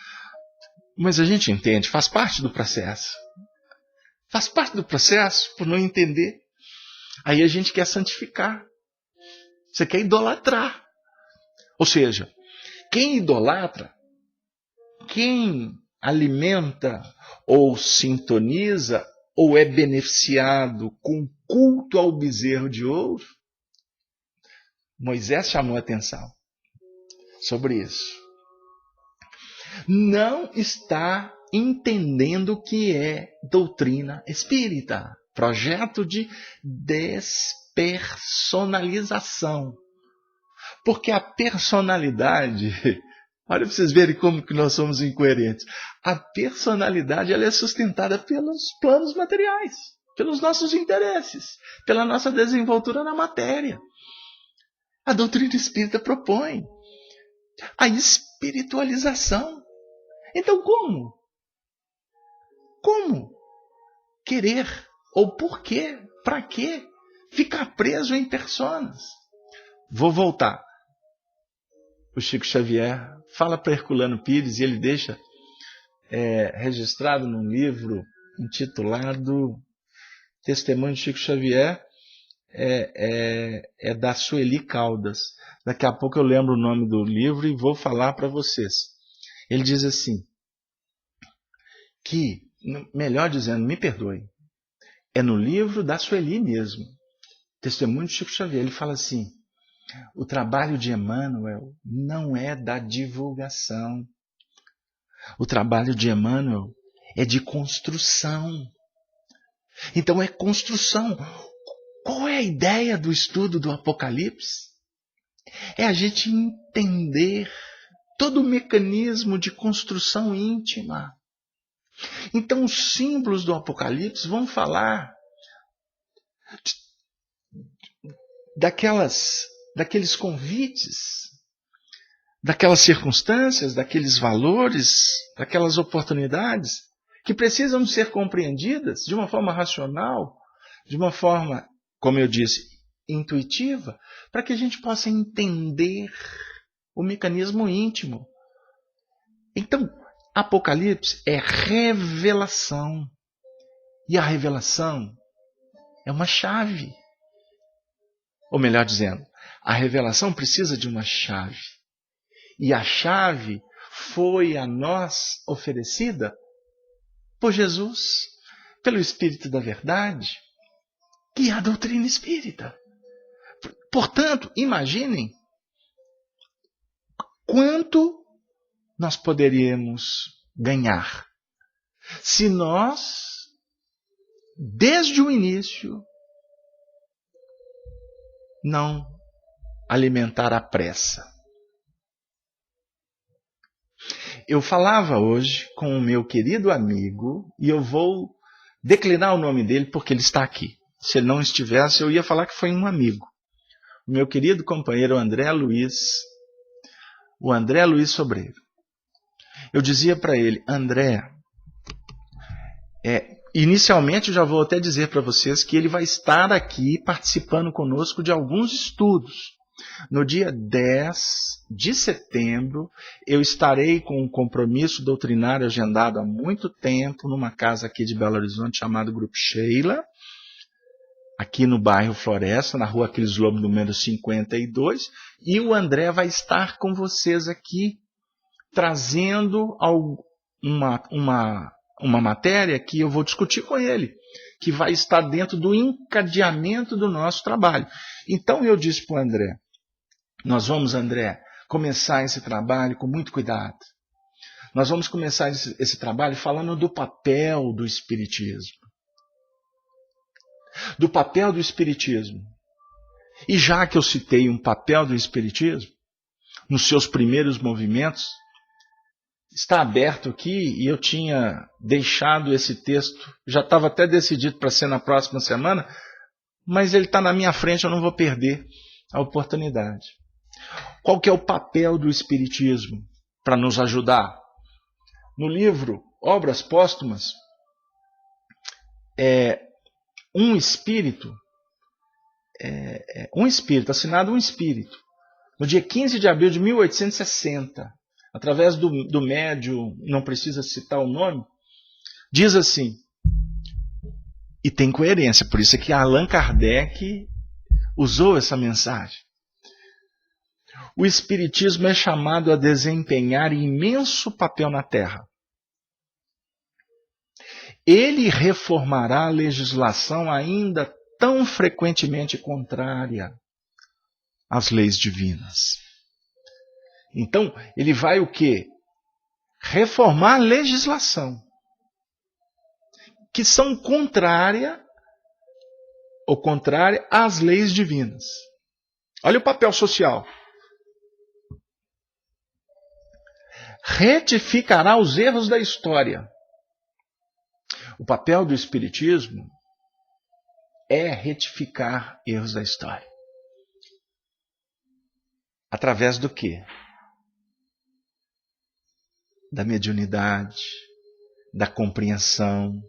Mas a gente entende, faz parte do processo. Faz parte do processo por não entender. Aí a gente quer santificar. Você quer idolatrar. Ou seja, quem idolatra, quem alimenta ou sintoniza ou é beneficiado com culto ao bezerro de ouro, Moisés chamou a atenção sobre isso. Não está entendendo o que é doutrina espírita. Projeto de despersonalização. Porque a personalidade, olha para vocês verem como que nós somos incoerentes. A personalidade ela é sustentada pelos planos materiais, pelos nossos interesses, pela nossa desenvoltura na matéria. A doutrina espírita propõe a espiritualização. Então como? Como querer ou por quê? Para quê? Ficar preso em personas. Vou voltar. O Chico Xavier fala para Herculano Pires e ele deixa registrado num livro intitulado Testemunho de Chico Xavier, é da Sueli Caldas. Daqui a pouco eu lembro o nome do livro e vou falar para vocês. Ele diz assim, que, melhor dizendo, me perdoe, é no livro da Sueli mesmo, Testemunho de Chico Xavier, ele fala assim, o trabalho de Emmanuel não é da divulgação. O trabalho de Emmanuel é de construção. Então é construção. Qual é a ideia do estudo do Apocalipse? É a gente entender todo o mecanismo de construção íntima. Então os símbolos do Apocalipse vão falar daqueles convites, daquelas circunstâncias, daqueles valores, daquelas oportunidades que precisam ser compreendidas de uma forma racional, de uma forma, como eu disse, intuitiva, para que a gente possa entender o mecanismo íntimo. Então, Apocalipse é revelação. E a revelação é uma chave. Ou melhor dizendo, a revelação precisa de uma chave. E a chave foi a nós oferecida por Jesus, pelo Espírito da Verdade, que é a doutrina espírita. Portanto, imaginem quanto nós poderíamos ganhar se nós, desde o início, não alimentar a pressa. Eu falava hoje com o meu querido amigo, e eu vou declinar o nome dele porque ele está aqui. Se ele não estivesse, eu ia falar que foi um amigo. O meu querido companheiro André Luiz, o André Luiz Sobreiro. Eu dizia para ele, André, inicialmente eu já vou até dizer para vocês que ele vai estar aqui participando conosco de alguns estudos. No dia 10 de setembro, eu estarei com um compromisso doutrinário agendado há muito tempo, numa casa aqui de Belo Horizonte, chamado Grupo Sheila, aqui no bairro Floresta, na rua Aquiles Lobo, número 52, e o André vai estar com vocês aqui, trazendo uma matéria que eu vou discutir com ele, que vai estar dentro do encadeamento do nosso trabalho. Então eu disse para o André, nós vamos, André, começar esse trabalho com muito cuidado. Nós vamos começar esse trabalho falando do papel do Espiritismo. Do papel do Espiritismo. E já que eu citei um papel do Espiritismo, nos seus primeiros movimentos, está aberto aqui, e eu tinha deixado esse texto, já estava até decidido para ser na próxima semana, mas ele está na minha frente, eu não vou perder a oportunidade. Qual que é o papel do Espiritismo para nos ajudar? No livro Obras Póstumas, um espírito, assinado um espírito, no dia 15 de abril de 1860, através do médium, não precisa citar o nome, diz assim, e tem coerência, por isso é que Allan Kardec usou essa mensagem. O Espiritismo é chamado a desempenhar imenso papel na Terra. Ele reformará a legislação ainda tão frequentemente contrária às leis divinas. Então, ele vai o quê? Reformar a legislação, que são contrária às leis divinas. Olha o papel social. Retificará os erros da história. O papel do Espiritismo é retificar erros da história. Através do quê? Da mediunidade, da compreensão,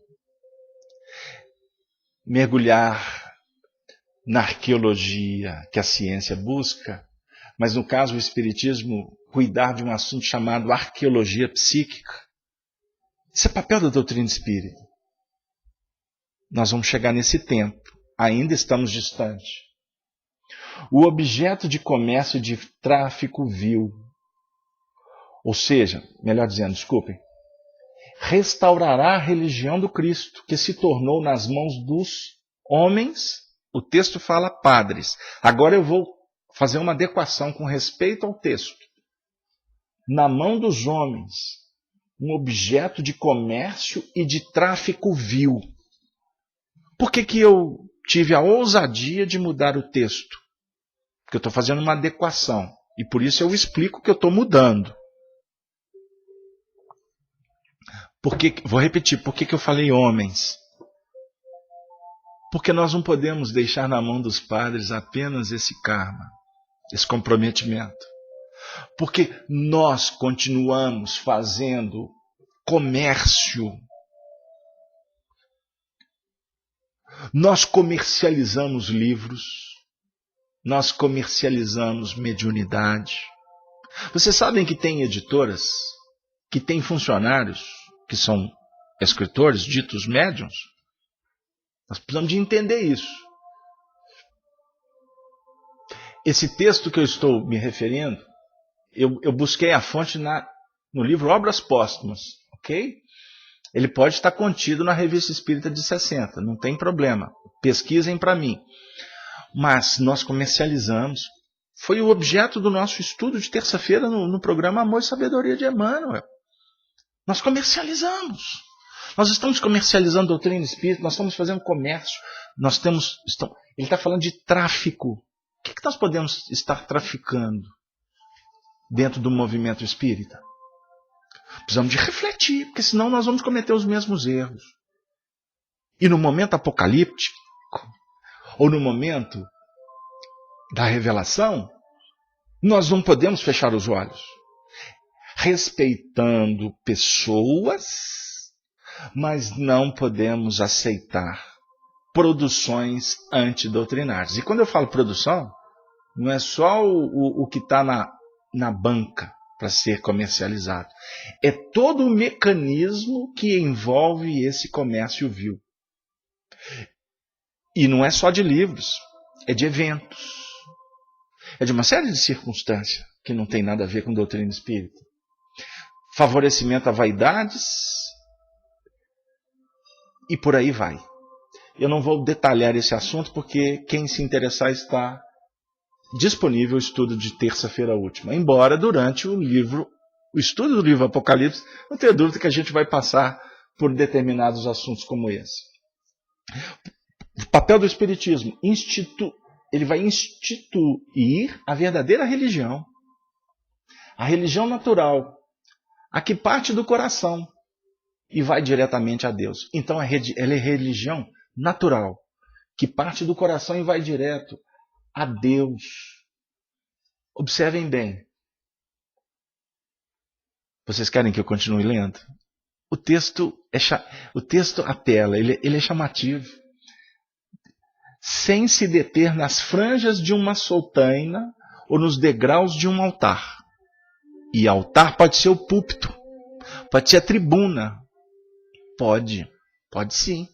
mergulhar na arqueologia que a ciência busca, mas no caso o Espiritismo cuidar de um assunto chamado arqueologia psíquica. Isso é papel da doutrina espírita. Nós vamos chegar nesse tempo, ainda estamos distantes. O objeto de comércio e de tráfico vil, ou seja, melhor dizendo, desculpem, restaurará a religião do Cristo, que se tornou nas mãos dos homens, o texto fala padres. Agora eu vou fazer uma adequação com respeito ao texto. Na mão dos homens, um objeto de comércio e de tráfico vil. Por que eu tive a ousadia de mudar o texto? Porque eu estou fazendo uma adequação. E por isso eu explico que eu estou mudando. Vou repetir, por que eu falei homens? Porque nós não podemos deixar na mão dos padres apenas esse karma, esse comprometimento. Porque nós continuamos fazendo comércio. Nós comercializamos livros, nós comercializamos mediunidade. Vocês sabem que tem editoras, que tem funcionários, que são escritores, ditos médiuns? Nós precisamos de entender isso. Esse texto que eu estou me referindo, eu busquei a fonte no livro Obras Póstumas, ok? Ele pode estar contido na Revista Espírita de 60, não tem problema. Pesquisem para mim. Mas nós comercializamos foi o objeto do nosso estudo de terça-feira no programa Amor e Sabedoria de Emmanuel. Nós comercializamos. Nós estamos comercializando a doutrina espírita, nós estamos fazendo comércio. Ele está falando de tráfico. O que nós podemos estar traficando dentro do movimento espírita? Precisamos de refletir, porque senão nós vamos cometer os mesmos erros. E no momento apocalíptico, ou no momento da revelação, nós não podemos fechar os olhos. Respeitando pessoas, mas não podemos aceitar produções antidoutrinárias. E quando eu falo produção, não é só o que está na banca para ser comercializado. É todo o mecanismo que envolve esse comércio vil. E não é só de livros, é de eventos. É de uma série de circunstâncias que não tem nada a ver com doutrina espírita. Favorecimento a vaidades e por aí vai. Eu não vou detalhar esse assunto porque quem se interessar está disponível o estudo de terça-feira última. Embora durante o estudo do livro Apocalipse, não tenha dúvida que a gente vai passar por determinados assuntos como esse. O papel do Espiritismo, ele vai instituir a verdadeira religião. A religião natural, a que parte do coração e vai diretamente a Deus. Então ela é religião natural, que parte do coração e vai direto a Deus. Observem bem. Vocês querem que eu continue lendo? O texto apela, ele é chamativo. Sem se deter nas franjas de uma soltaina ou nos degraus de um altar. E altar pode ser o púlpito, pode ser a tribuna. Pode sim.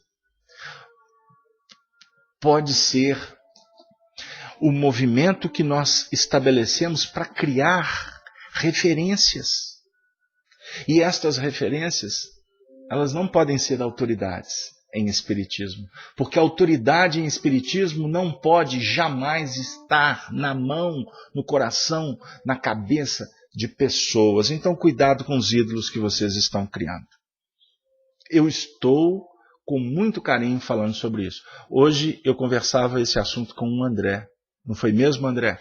Pode ser o movimento que nós estabelecemos para criar referências. E estas referências, elas não podem ser autoridades em espiritismo, porque a autoridade em espiritismo não pode jamais estar na mão, no coração, na cabeça de pessoas. Então cuidado com os ídolos que vocês estão criando. Eu estou com muito carinho falando sobre isso. Hoje eu conversava esse assunto com o André. Não foi mesmo, André?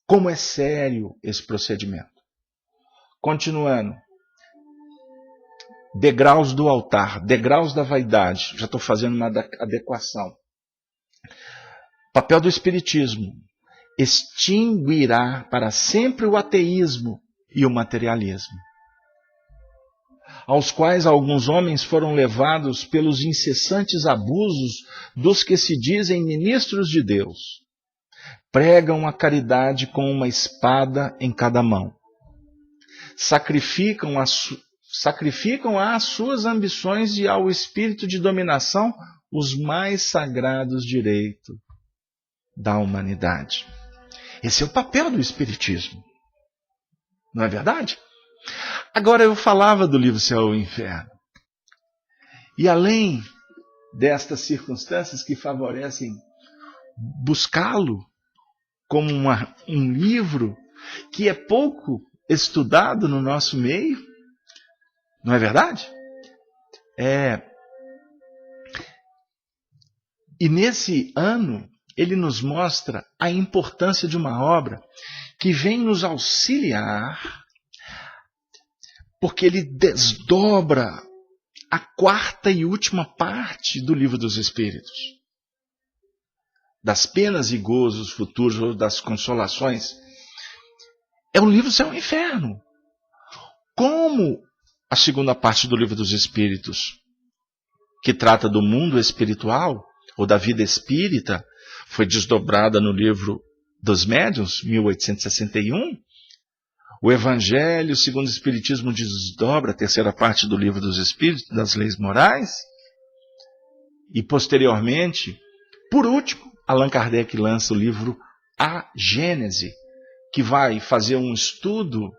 Como é sério esse procedimento? Continuando. Degraus do altar, degraus da vaidade. Já estou fazendo uma adequação. Papel do Espiritismo. Extinguirá para sempre o ateísmo e o materialismo, aos quais alguns homens foram levados pelos incessantes abusos dos que se dizem ministros de Deus. Pregam a caridade com uma espada em cada mão. Sacrificam às suas ambições e ao espírito de dominação os mais sagrados direitos da humanidade. Esse é o papel do Espiritismo. Não é verdade? Agora eu falava do livro Céu e Inferno. E além destas circunstâncias que favorecem buscá-lo como um livro que é pouco estudado no nosso meio, não é verdade? E nesse ano, ele nos mostra a importância de uma obra que vem nos auxiliar, porque ele desdobra a quarta e última parte do Livro dos Espíritos. Das penas e gozos futuros, ou das consolações. É o livro Céu e Inferno. Como a segunda parte do Livro dos Espíritos, que trata do mundo espiritual, ou da vida espírita, foi desdobrada no Livro dos Médiuns, 1861, o Evangelho segundo o Espiritismo desdobra a terceira parte do Livro dos Espíritos, das leis morais, e posteriormente, por último, Allan Kardec lança o livro A Gênese, que vai fazer um estudo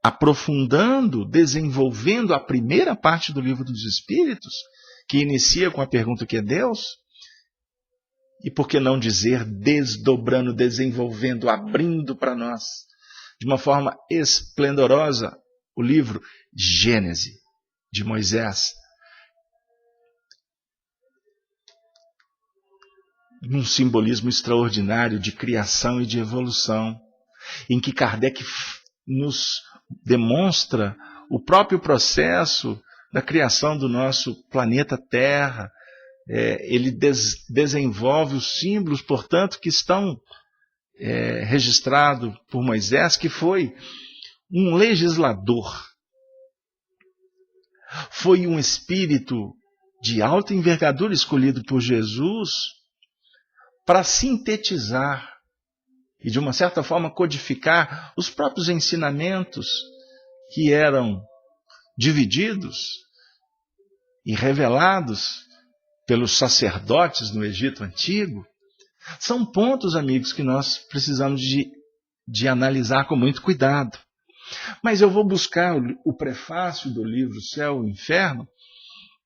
aprofundando, desenvolvendo a primeira parte do Livro dos Espíritos, que inicia com a pergunta: o que é Deus? e por que não dizer desdobrando, desenvolvendo, abrindo para nós, de uma forma esplendorosa, o livro Gênese, de Moisés, num simbolismo extraordinário de criação e de evolução, em que Kardec nos demonstra o próprio processo da criação do nosso planeta Terra. Ele desenvolve os símbolos, portanto, que estão registrados por Moisés, que foi um legislador, foi um espírito de alta envergadura escolhido por Jesus para sintetizar e, de uma certa forma, codificar os próprios ensinamentos que eram divididos e revelados pelos sacerdotes no Egito Antigo. São pontos, amigos, que nós precisamos de analisar com muito cuidado. Mas eu vou buscar o prefácio do livro Céu e Inferno.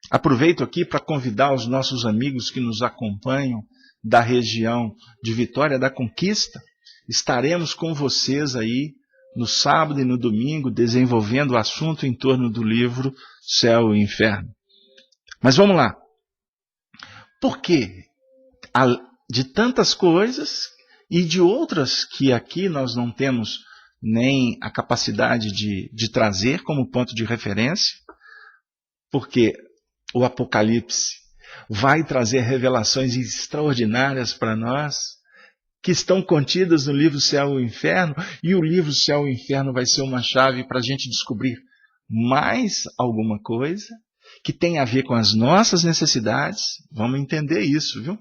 Aproveito aqui para convidar os nossos amigos que nos acompanham da região de Vitória da Conquista. Estaremos com vocês aí no sábado e no domingo, desenvolvendo o assunto em torno do livro Céu e Inferno. Mas vamos lá. Por quê? De tantas coisas e de outras que aqui nós não temos nem a capacidade de trazer como ponto de referência, porque o Apocalipse vai trazer revelações extraordinárias para nós, que estão contidas no livro Céu e Inferno, e o livro Céu e Inferno vai ser uma chave para a gente descobrir mais alguma coisa que tem a ver com as nossas necessidades. Vamos entender isso, viu?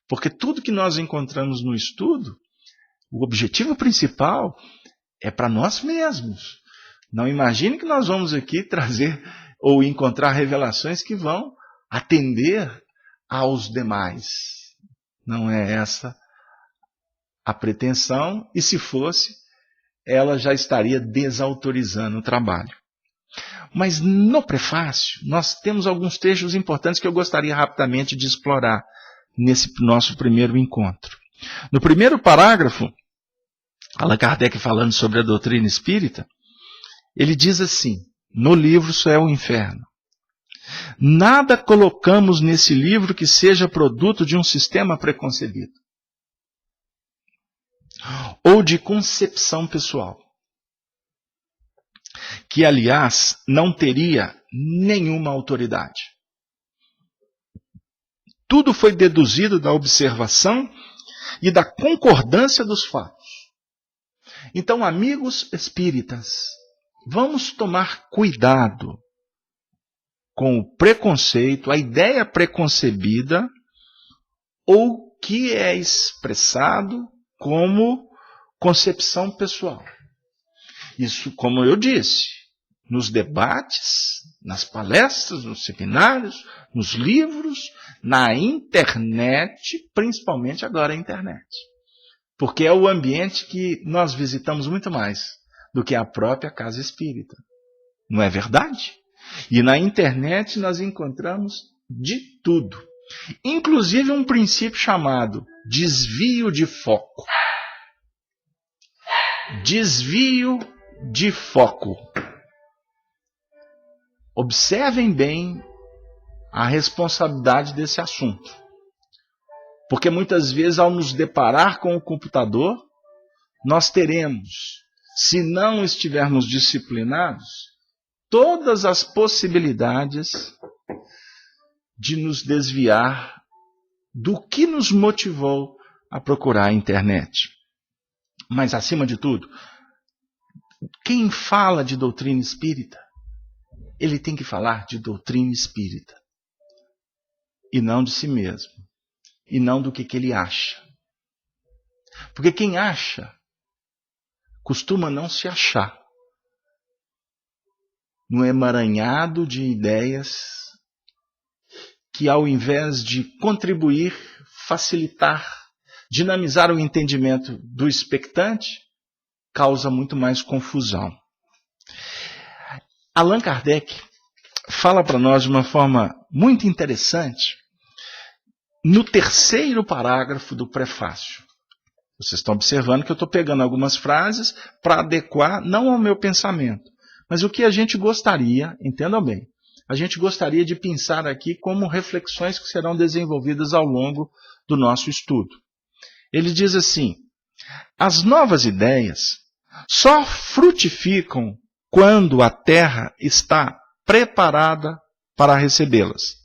Porque tudo que nós encontramos no estudo, o objetivo principal é para nós mesmos. Não imagine que nós vamos aqui trazer ou encontrar revelações que vão atender aos demais. Não é essa a pretensão, e se fosse, ela já estaria desautorizando o trabalho. Mas no prefácio, nós temos alguns trechos importantes que eu gostaria rapidamente de explorar nesse nosso primeiro encontro. No primeiro parágrafo, Allan Kardec falando sobre a doutrina espírita, ele diz assim, no livro Céu e Inferno: nada colocamos nesse livro que seja produto de um sistema preconcebido ou de concepção pessoal, que, aliás, não teria nenhuma autoridade. Tudo foi deduzido da observação e da concordância dos fatos. Então, amigos espíritas, vamos tomar cuidado com o preconceito, a ideia preconcebida, ou que é expressado como concepção pessoal. Isso, como eu disse, nos debates, nas palestras, nos seminários, nos livros, na internet, principalmente agora a internet. Porque é o ambiente que nós visitamos muito mais do que a própria casa espírita. Não é verdade? E na internet nós encontramos de tudo. Inclusive um princípio chamado desvio de foco. Desvio de foco. Observem bem a responsabilidade desse assunto. Porque muitas vezes, ao nos deparar com o computador, nós teremos, se não estivermos disciplinados, todas as possibilidades de nos desviar do que nos motivou a procurar a internet. Mas, acima de tudo, quem fala de doutrina espírita, ele tem que falar de doutrina espírita. E não de si mesmo. E não do que ele acha. Porque quem acha, costuma não se achar. No emaranhado de ideias que, ao invés de contribuir, facilitar, dinamizar o entendimento do expectante, causa muito mais confusão. Allan Kardec fala para nós de uma forma muito interessante no terceiro parágrafo do prefácio. Vocês estão observando que eu estou pegando algumas frases para adequar, não ao meu pensamento, mas o que a gente gostaria, entendam bem, a gente gostaria de pensar aqui como reflexões que serão desenvolvidas ao longo do nosso estudo. Ele diz assim: as novas ideias só frutificam quando a terra está preparada para recebê-las.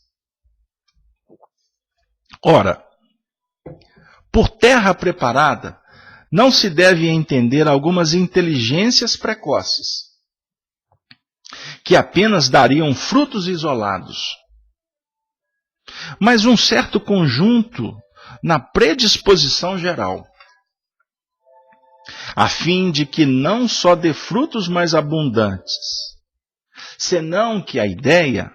Ora, por terra preparada, não se deve entender algumas inteligências precoces, que apenas dariam frutos isolados, mas um certo conjunto na predisposição geral, a fim de que não só dê frutos mais abundantes, senão que a ideia,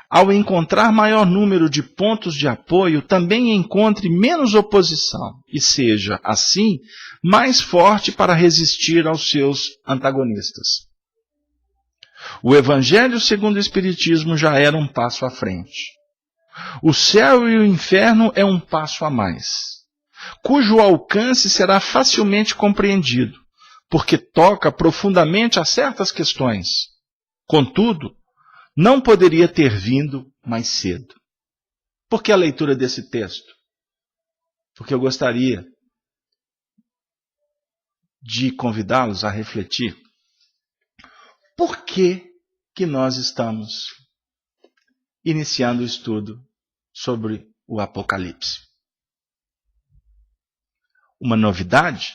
ao encontrar maior número de pontos de apoio, também encontre menos oposição e seja, assim, mais forte para resistir aos seus antagonistas. O Evangelho segundo o Espiritismo já era um passo à frente. O céu e o inferno é um passo a mais, cujo alcance será facilmente compreendido, porque toca profundamente a certas questões. Contudo, não poderia ter vindo mais cedo. Por que a leitura desse texto? Porque eu gostaria de convidá-los a refletir. Por que nós estamos iniciando o estudo sobre o Apocalipse? Uma novidade?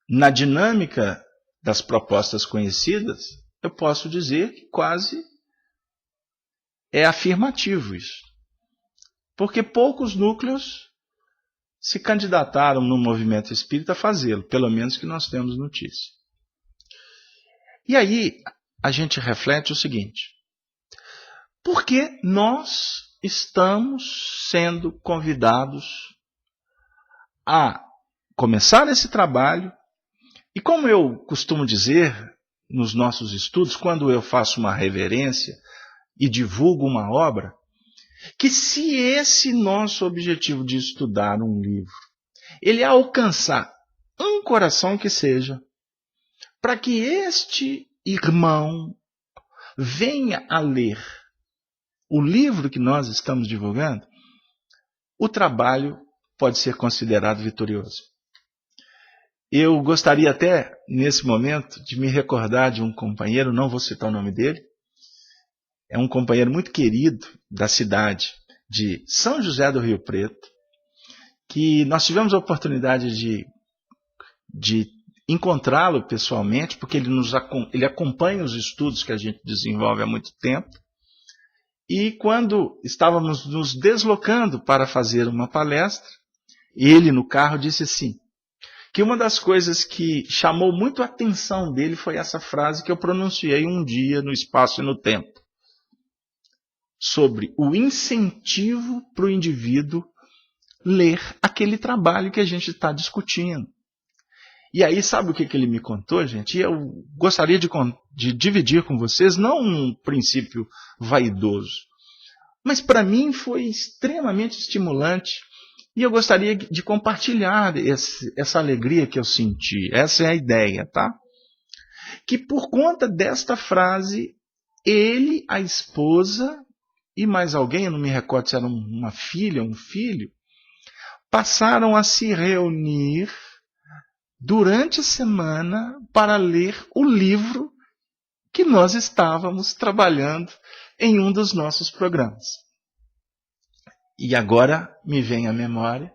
Na dinâmica das propostas conhecidas, eu posso dizer que quase é afirmativo isso. Porque poucos núcleos se candidataram no movimento espírita a fazê-lo, pelo menos que nós temos notícia. E aí a gente reflete o seguinte: por que nós estamos sendo convidados a começar esse trabalho? E como eu costumo dizer nos nossos estudos, quando eu faço uma reverência e divulgo uma obra, que se esse nosso objetivo de estudar um livro, ele alcançar um coração que seja, para que este irmão venha a ler o livro que nós estamos divulgando, o trabalho pode ser considerado vitorioso. Eu gostaria até, nesse momento, de me recordar de um companheiro, não vou citar o nome dele, é um companheiro muito querido da cidade de São José do Rio Preto, que nós tivemos a oportunidade de encontrá-lo pessoalmente, porque ele acompanha os estudos que a gente desenvolve há muito tempo. E quando estávamos nos deslocando para fazer uma palestra, ele no carro disse assim, que uma das coisas que chamou muito a atenção dele foi essa frase que eu pronunciei um dia no espaço e no tempo, sobre o incentivo para o indivíduo ler aquele trabalho que a gente está discutindo. E aí, sabe o que ele me contou, gente? E eu gostaria de dividir com vocês, não um princípio vaidoso, mas para mim foi extremamente estimulante. E eu gostaria de compartilhar essa alegria que eu senti. Essa é a ideia, tá? Que por conta desta frase, ele, a esposa e mais alguém, eu não me recordo se era uma filha, um filho, passaram a se reunir durante a semana para ler o livro que nós estávamos trabalhando em um dos nossos programas. E agora me vem à memória,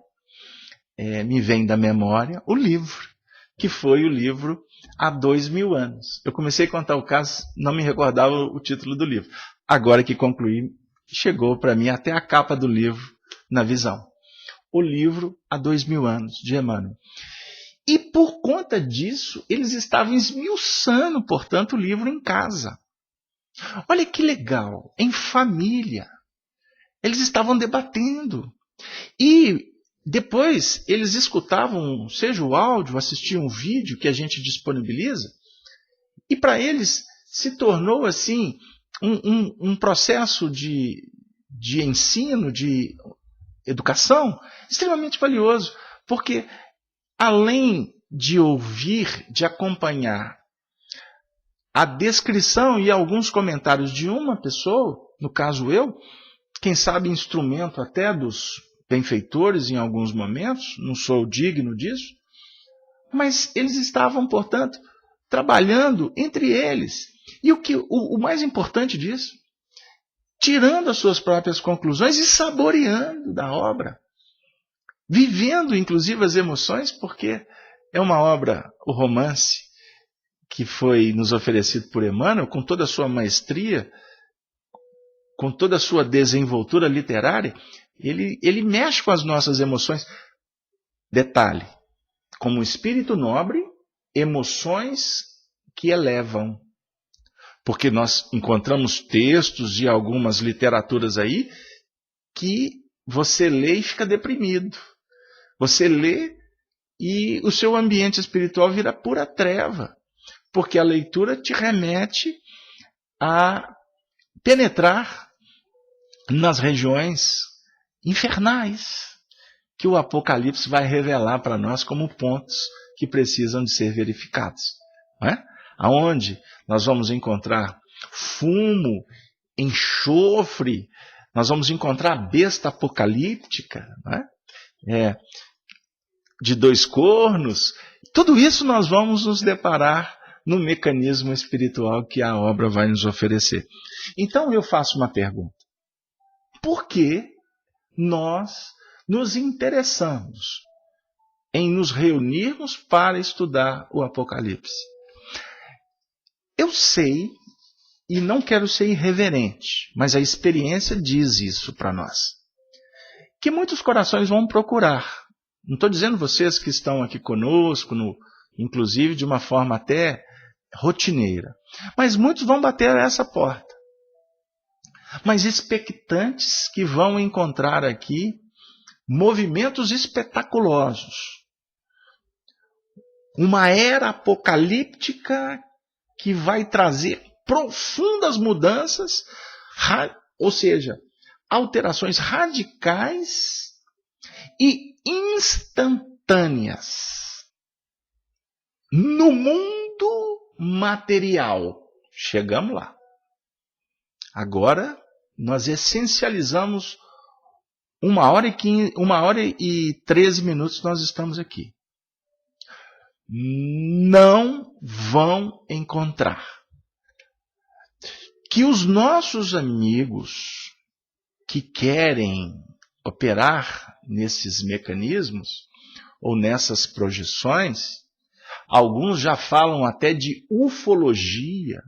me vem da memória o livro, que foi o livro Há 2000 anos. Eu comecei a contar o caso, não me recordava o título do livro. Agora que concluí, chegou para mim até a capa do livro na visão. O livro Há 2000 anos, de Emmanuel. E por conta disso, eles estavam esmiuçando, portanto, o livro em casa. Olha que legal, em família. Eles estavam debatendo. E depois eles escutavam, seja o áudio, assistiam o vídeo que a gente disponibiliza. E para eles se tornou assim um processo de de ensino, de educação, extremamente valioso, porque além de ouvir, de acompanhar a descrição e alguns comentários de uma pessoa, no caso eu, quem sabe instrumento até dos benfeitores em alguns momentos, não sou digno disso, mas eles estavam, portanto, trabalhando entre eles. E o mais importante disso, tirando as suas próprias conclusões e saboreando da obra, vivendo inclusive as emoções, porque é uma obra, o romance, que foi nos oferecido por Emmanuel, com toda a sua maestria, com toda a sua desenvoltura literária, ele mexe com as nossas emoções. Detalhe, como espírito nobre, emoções que elevam. Porque nós encontramos textos de algumas literaturas aí que você lê e fica deprimido. Você lê e o seu ambiente espiritual vira pura treva. Porque a leitura te remete a penetrar nas regiões infernais que o Apocalipse vai revelar para nós como pontos que precisam de ser verificados. Não é? Aonde nós vamos encontrar fumo, enxofre, nós vamos encontrar a besta apocalíptica, não é? De 2 cornos. Tudo isso nós vamos nos deparar no mecanismo espiritual que a obra vai nos oferecer. Então eu faço uma pergunta. Por que nós nos interessamos em nos reunirmos para estudar o Apocalipse? Eu sei, e não quero ser irreverente, mas a experiência diz isso para nós, que muitos corações vão procurar. Não estou dizendo vocês que estão aqui conosco, inclusive de uma forma até rotineira, mas muitos vão bater essa porta. Mas expectantes que vão encontrar aqui movimentos espetaculosos. Uma era apocalíptica que vai trazer profundas mudanças, ou seja, alterações radicais e instantâneas no mundo material. Chegamos lá. Agora nós essencializamos 1h13 nós estamos aqui. Não vão encontrar que os nossos amigos que querem operar nesses mecanismos ou nessas projeções, alguns já falam até de ufologia.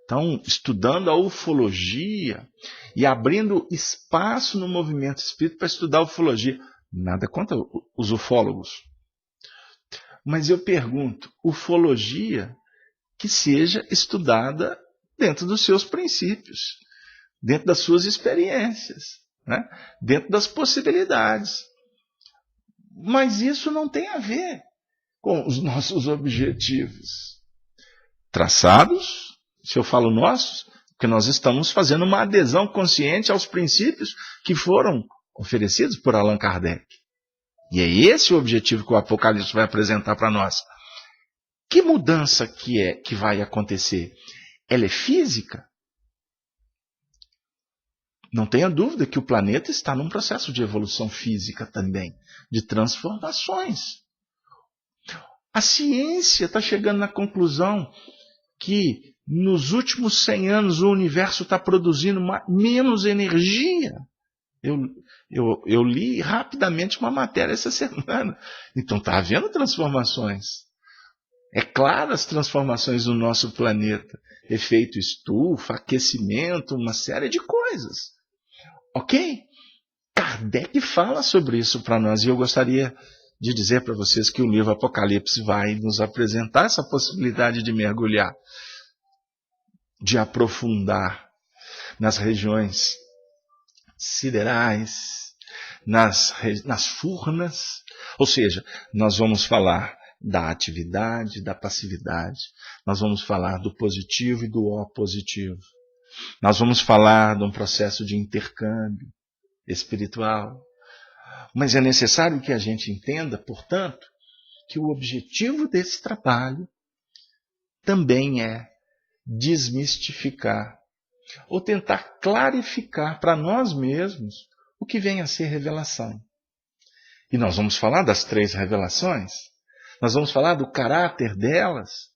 Estão estudando a ufologia e abrindo espaço no movimento espírita para estudar a ufologia. Nada contra os ufólogos. Mas eu pergunto, ufologia que seja estudada dentro dos seus princípios, dentro das suas experiências, né? Dentro das possibilidades. Mas isso não tem a ver com os nossos objetivos traçados. Se eu falo nossos, porque nós estamos fazendo uma adesão consciente aos princípios que foram oferecidos por Allan Kardec. E é esse o objetivo que o Apocalipse vai apresentar para nós. Que mudança que vai acontecer? Ela é física? Não tenha dúvida que o planeta está num processo de evolução física também, de transformações. A ciência está chegando na conclusão que nos últimos 100 anos o universo está produzindo menos energia. Eu li rapidamente uma matéria essa semana. Então está havendo transformações. É claro as transformações no nosso planeta. Efeito estufa, aquecimento, uma série de coisas. Ok? Kardec fala sobre isso para nós. E eu gostaria de dizer para vocês que o livro Apocalipse vai nos apresentar essa possibilidade de mergulhar, de aprofundar nas regiões siderais, nas furnas. Ou seja, nós vamos falar da atividade, da passividade. Nós vamos falar do positivo e do opositivo. Nós vamos falar de um processo de intercâmbio espiritual. Mas é necessário que a gente entenda, portanto, que o objetivo desse trabalho também é desmistificar ou tentar clarificar para nós mesmos o que vem a ser revelação. E nós vamos falar das 3 revelações, nós vamos falar do caráter delas,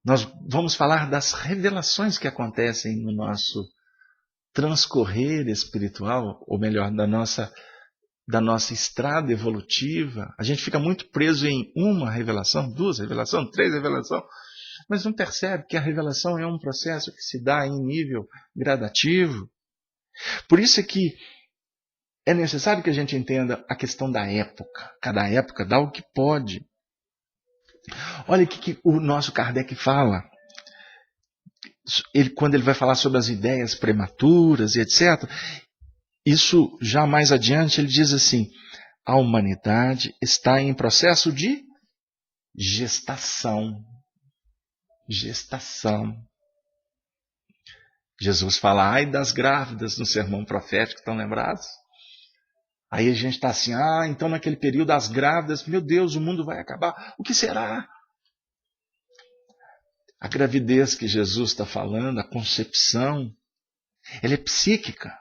nós vamos falar das revelações que acontecem no nosso transcorrer espiritual, ou melhor, da nossa estrada evolutiva. A gente fica muito preso em uma revelação, 2 revelações, 3 revelações, mas não percebe que a revelação é um processo que se dá em nível gradativo. Por isso é que é necessário que a gente entenda a questão da época. Cada época dá o que pode. Olha o que o nosso Kardec fala. Quando ele vai falar sobre as ideias prematuras e etc., isso já mais adiante ele diz assim: a humanidade está em processo de gestação. Gestação. Jesus fala, ai das grávidas no sermão profético, estão lembrados? Aí a gente está assim, então naquele período as grávidas, meu Deus, o mundo vai acabar, o que será? A gravidez que Jesus está falando, a concepção, ela é psíquica.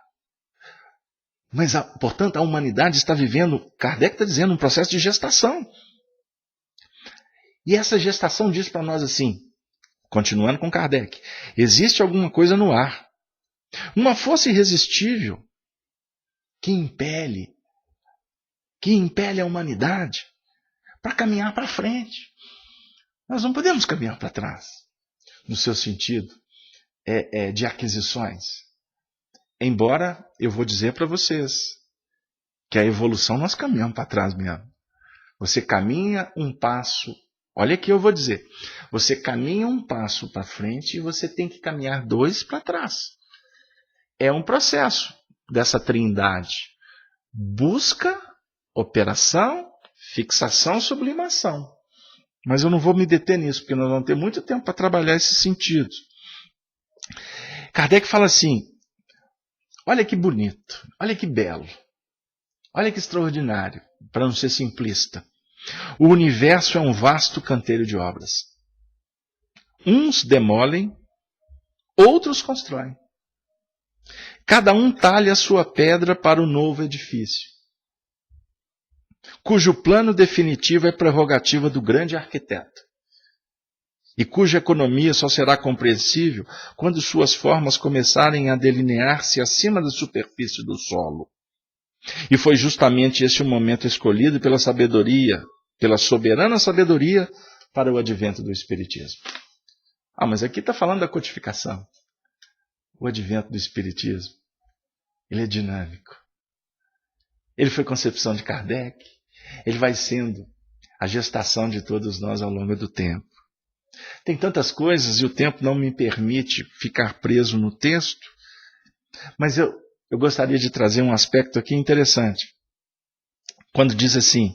Mas, portanto, a humanidade está vivendo, Kardec está dizendo, um processo de gestação. E essa gestação diz para nós assim, continuando com Kardec, existe alguma coisa no ar, uma força irresistível que impele a humanidade para caminhar para frente. Nós não podemos caminhar para trás, no seu sentido de aquisições. Embora eu vou dizer para vocês que a evolução nós caminhamos para trás mesmo. Você caminha um passo, olha aqui eu vou dizer, você caminha um passo para frente e você tem que caminhar 2 para trás. É um processo dessa trindade. Busca, operação, fixação, sublimação. Mas eu não vou me deter nisso, porque nós vamos ter muito tempo para trabalhar esses sentidos. Kardec fala assim, olha que bonito, olha que belo, olha que extraordinário, para não ser simplista. O universo é um vasto canteiro de obras. Uns demolem, outros constroem. Cada um talha a sua pedra para o novo edifício, cujo plano definitivo é prerrogativa do grande arquiteto, e cuja economia só será compreensível quando suas formas começarem a delinear-se acima da superfície do solo. E foi justamente esse o momento escolhido pela sabedoria, pela soberana sabedoria, para o advento do Espiritismo. Mas aqui está falando da codificação. O advento do Espiritismo, ele é dinâmico. Ele foi concepção de Kardec, ele vai sendo a gestação de todos nós ao longo do tempo. Tem tantas coisas e o tempo não me permite ficar preso no texto, mas eu gostaria de trazer um aspecto aqui interessante. Quando diz assim,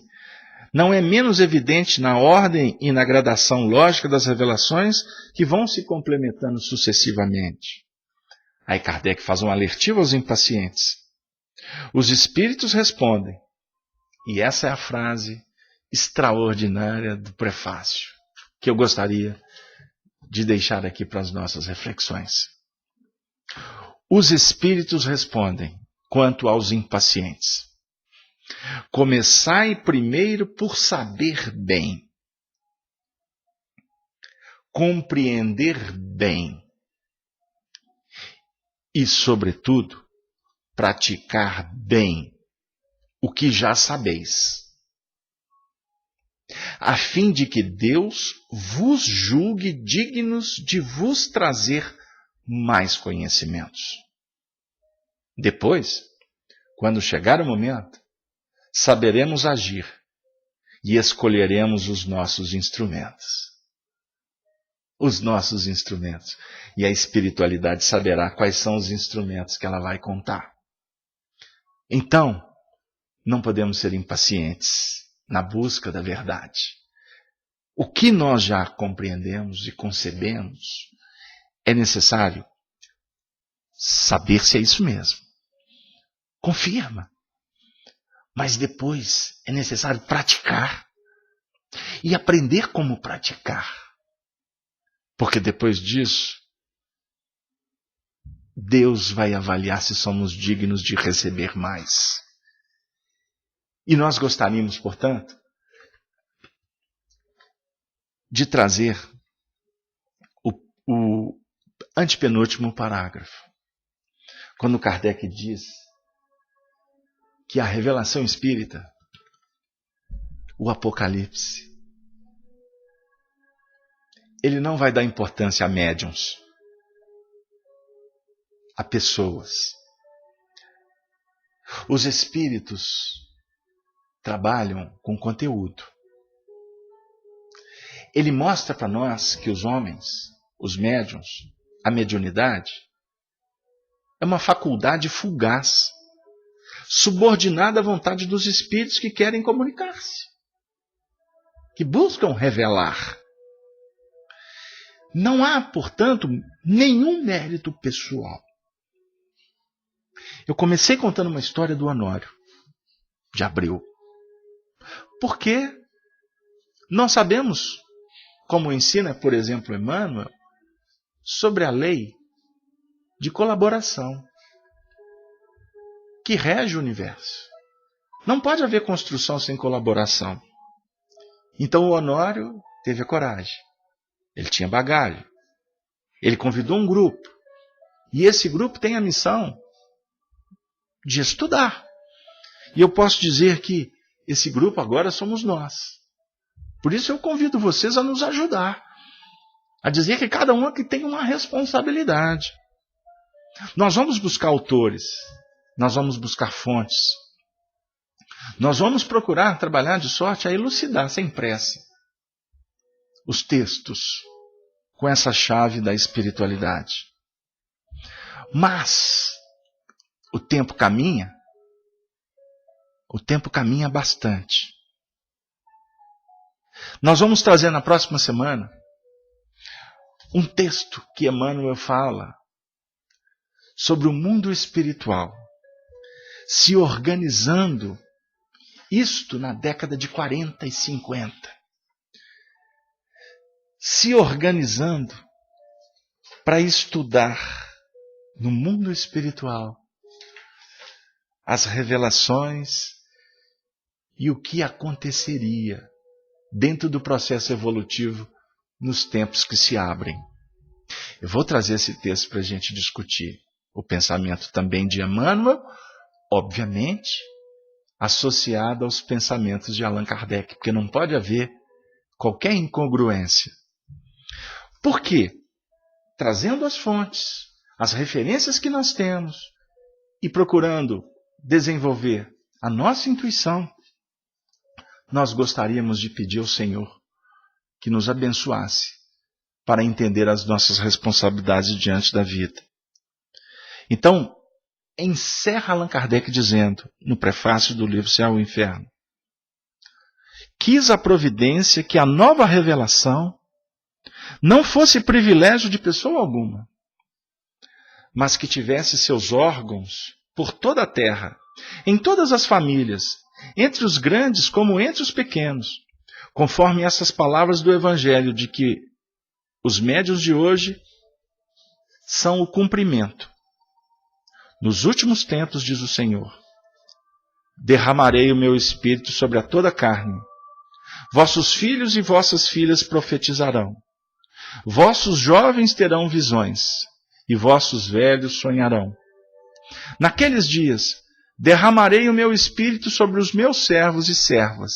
não é menos evidente na ordem e na gradação lógica das revelações que vão se complementando sucessivamente. Aí Kardec faz um alertivo aos impacientes. Os espíritos respondem, e essa é a frase extraordinária do prefácio, que eu gostaria de deixar aqui para as nossas reflexões. Os espíritos respondem, quanto aos impacientes, começai primeiro por saber bem, compreender bem e, sobretudo, praticar bem o que já sabeis, a fim de que Deus vos julgue dignos de vos trazer mais conhecimentos. Depois, quando chegar o momento, saberemos agir e escolheremos os nossos instrumentos. Os nossos instrumentos. E a espiritualidade saberá quais são os instrumentos que ela vai contar. Então, não podemos ser impacientes na busca da verdade. O que nós já compreendemos e concebemos, é necessário saber se é isso mesmo. Confirma. Mas depois é necessário praticar e aprender como praticar. Porque depois disso, Deus vai avaliar se somos dignos de receber mais. E nós gostaríamos, portanto, de trazer o antepenúltimo parágrafo. Quando Kardec diz que a revelação espírita, o Apocalipse, ele não vai dar importância a médiuns, a pessoas. Os espíritos trabalham com conteúdo. Ele mostra para nós que os homens, os médiuns, a mediunidade, é uma faculdade fugaz, subordinada à vontade dos espíritos que querem comunicar-se, que buscam revelar. Não há, portanto, nenhum mérito pessoal. Eu comecei contando uma história do Honório de Abreu, porque nós sabemos, como ensina, por exemplo, Emmanuel, sobre a lei de colaboração que rege o universo. Não pode haver construção sem colaboração. Então o Honório teve a coragem. Ele tinha bagagem. Ele convidou um grupo. E esse grupo tem a missão de estudar. E eu posso dizer que esse grupo agora somos nós. Por isso eu convido vocês a nos ajudar. A dizer que cada um aqui tem uma responsabilidade. Nós vamos buscar autores. Nós vamos buscar fontes. Nós vamos procurar trabalhar de sorte a elucidar, sem pressa, os textos com essa chave da espiritualidade. Mas o tempo caminha bastante. Nós vamos trazer na próxima semana um texto que Emmanuel fala sobre o mundo espiritual se organizando, isto na década de 40 e 50. Se organizando para estudar no mundo espiritual as revelações e o que aconteceria dentro do processo evolutivo nos tempos que se abrem. Eu vou trazer esse texto para a gente discutir. O pensamento também de Emmanuel, obviamente, associado aos pensamentos de Allan Kardec, porque não pode haver qualquer incongruência. Por quê? Trazendo as fontes, as referências que nós temos e procurando desenvolver a nossa intuição, nós gostaríamos de pedir ao Senhor que nos abençoasse para entender as nossas responsabilidades diante da vida. Então, encerra Allan Kardec dizendo, no prefácio do livro Céu e Inferno: quis a providência que a nova revelação não fosse privilégio de pessoa alguma, mas que tivesse seus órgãos por toda a terra, em todas as famílias, entre os grandes como entre os pequenos, conforme essas palavras do Evangelho de que os médiuns de hoje são o cumprimento. Nos últimos tempos, diz o Senhor, derramarei o meu espírito sobre a toda a carne. Vossos filhos e vossas filhas profetizarão. Vossos jovens terão visões, e vossos velhos sonharão. Naqueles dias, derramarei o meu espírito sobre os meus servos e servas,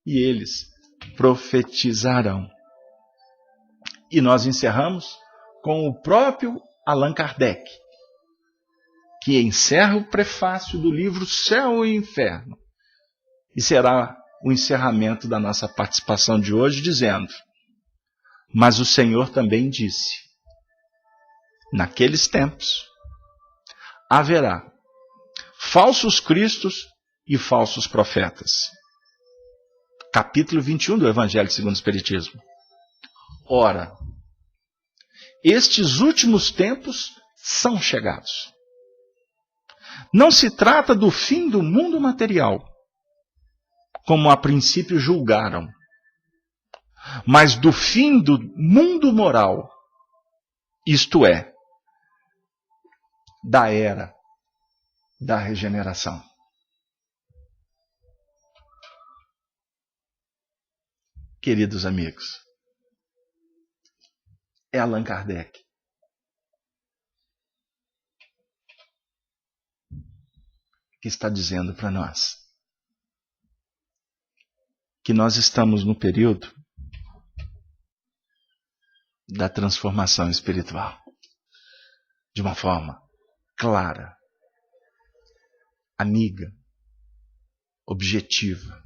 e eles profetizarão. E nós encerramos com o próprio Allan Kardec, que encerra o prefácio do livro Céu e Inferno. E será o encerramento da nossa participação de hoje, dizendo: mas o Senhor também disse, naqueles tempos haverá falsos cristos e falsos profetas. Capítulo 21 do Evangelho segundo o Espiritismo. Ora, estes últimos tempos são chegados. Não se trata do fim do mundo material, como a princípio julgaram, mas do fim do mundo moral, isto é, da era da regeneração. Queridos amigos, é Allan Kardec que está dizendo para nós que nós estamos no período da transformação espiritual, de uma forma clara, amiga, objetiva,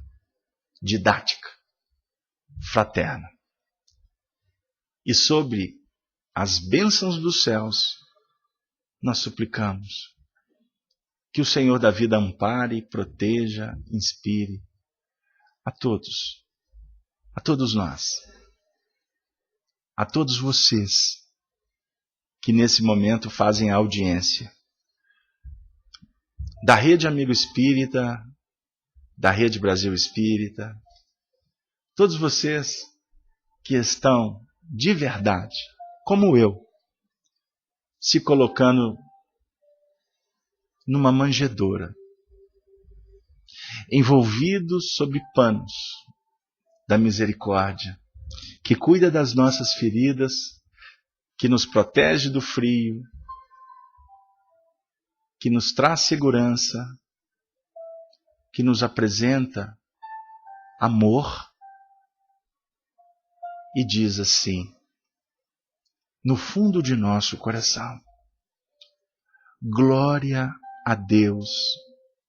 didática, fraterna. E sobre as bênçãos dos céus, nós suplicamos que o Senhor da vida ampare, proteja, inspire a todos nós, a todos vocês que nesse momento fazem a audiência da Rede Amigo Espírita, da Rede Brasil Espírita, todos vocês que estão de verdade, como eu, se colocando numa manjedoura, envolvidos sob panos da misericórdia, que cuida das nossas feridas, que nos protege do frio, que nos traz segurança, que nos apresenta amor e diz assim, no fundo de nosso coração, glória a Deus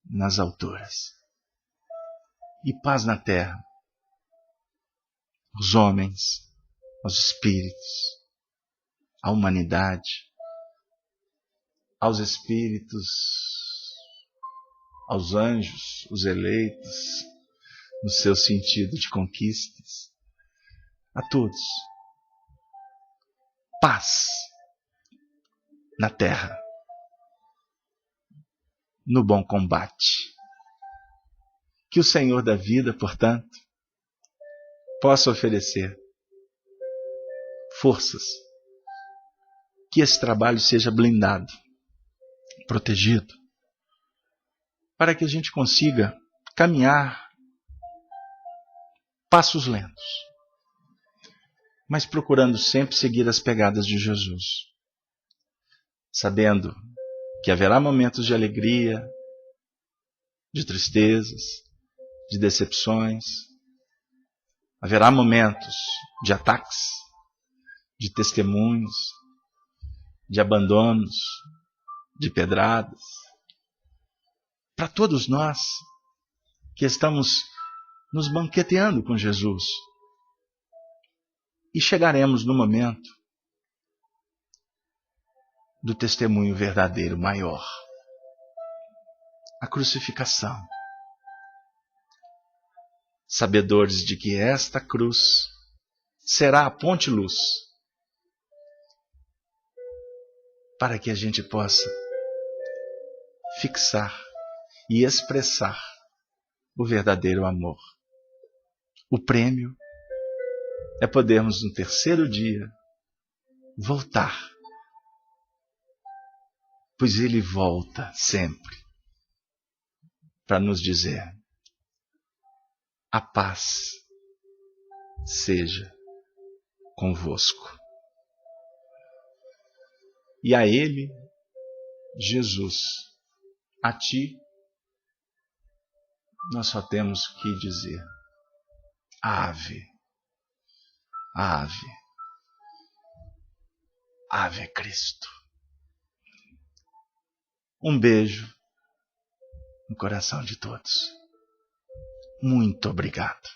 nas alturas e paz na terra, aos homens, aos espíritos, à humanidade, aos espíritos, aos anjos, os eleitos, no seu sentido de conquistas, a todos. Paz na terra, no bom combate. Que o Senhor da vida, portanto, possa oferecer forças, que esse trabalho seja blindado, protegido, para que a gente consiga caminhar passos lentos, mas procurando sempre seguir as pegadas de Jesus, sabendo que haverá momentos de alegria, de tristezas, de decepções, haverá momentos de ataques, de testemunhos, de abandonos, de pedradas. Para todos nós que estamos nos banqueteando com Jesus, e chegaremos no momento do testemunho verdadeiro maior, a crucificação. Sabedores de que esta cruz será a ponte-luz para que a gente possa fixar e expressar o verdadeiro amor. O prêmio é podermos no terceiro dia voltar, pois Ele volta sempre para nos dizer: a paz seja convosco. E a Ele, Jesus, a Ti, nós só temos que dizer: Ave, Ave, Ave Cristo. Um beijo no coração de todos. Muito obrigado.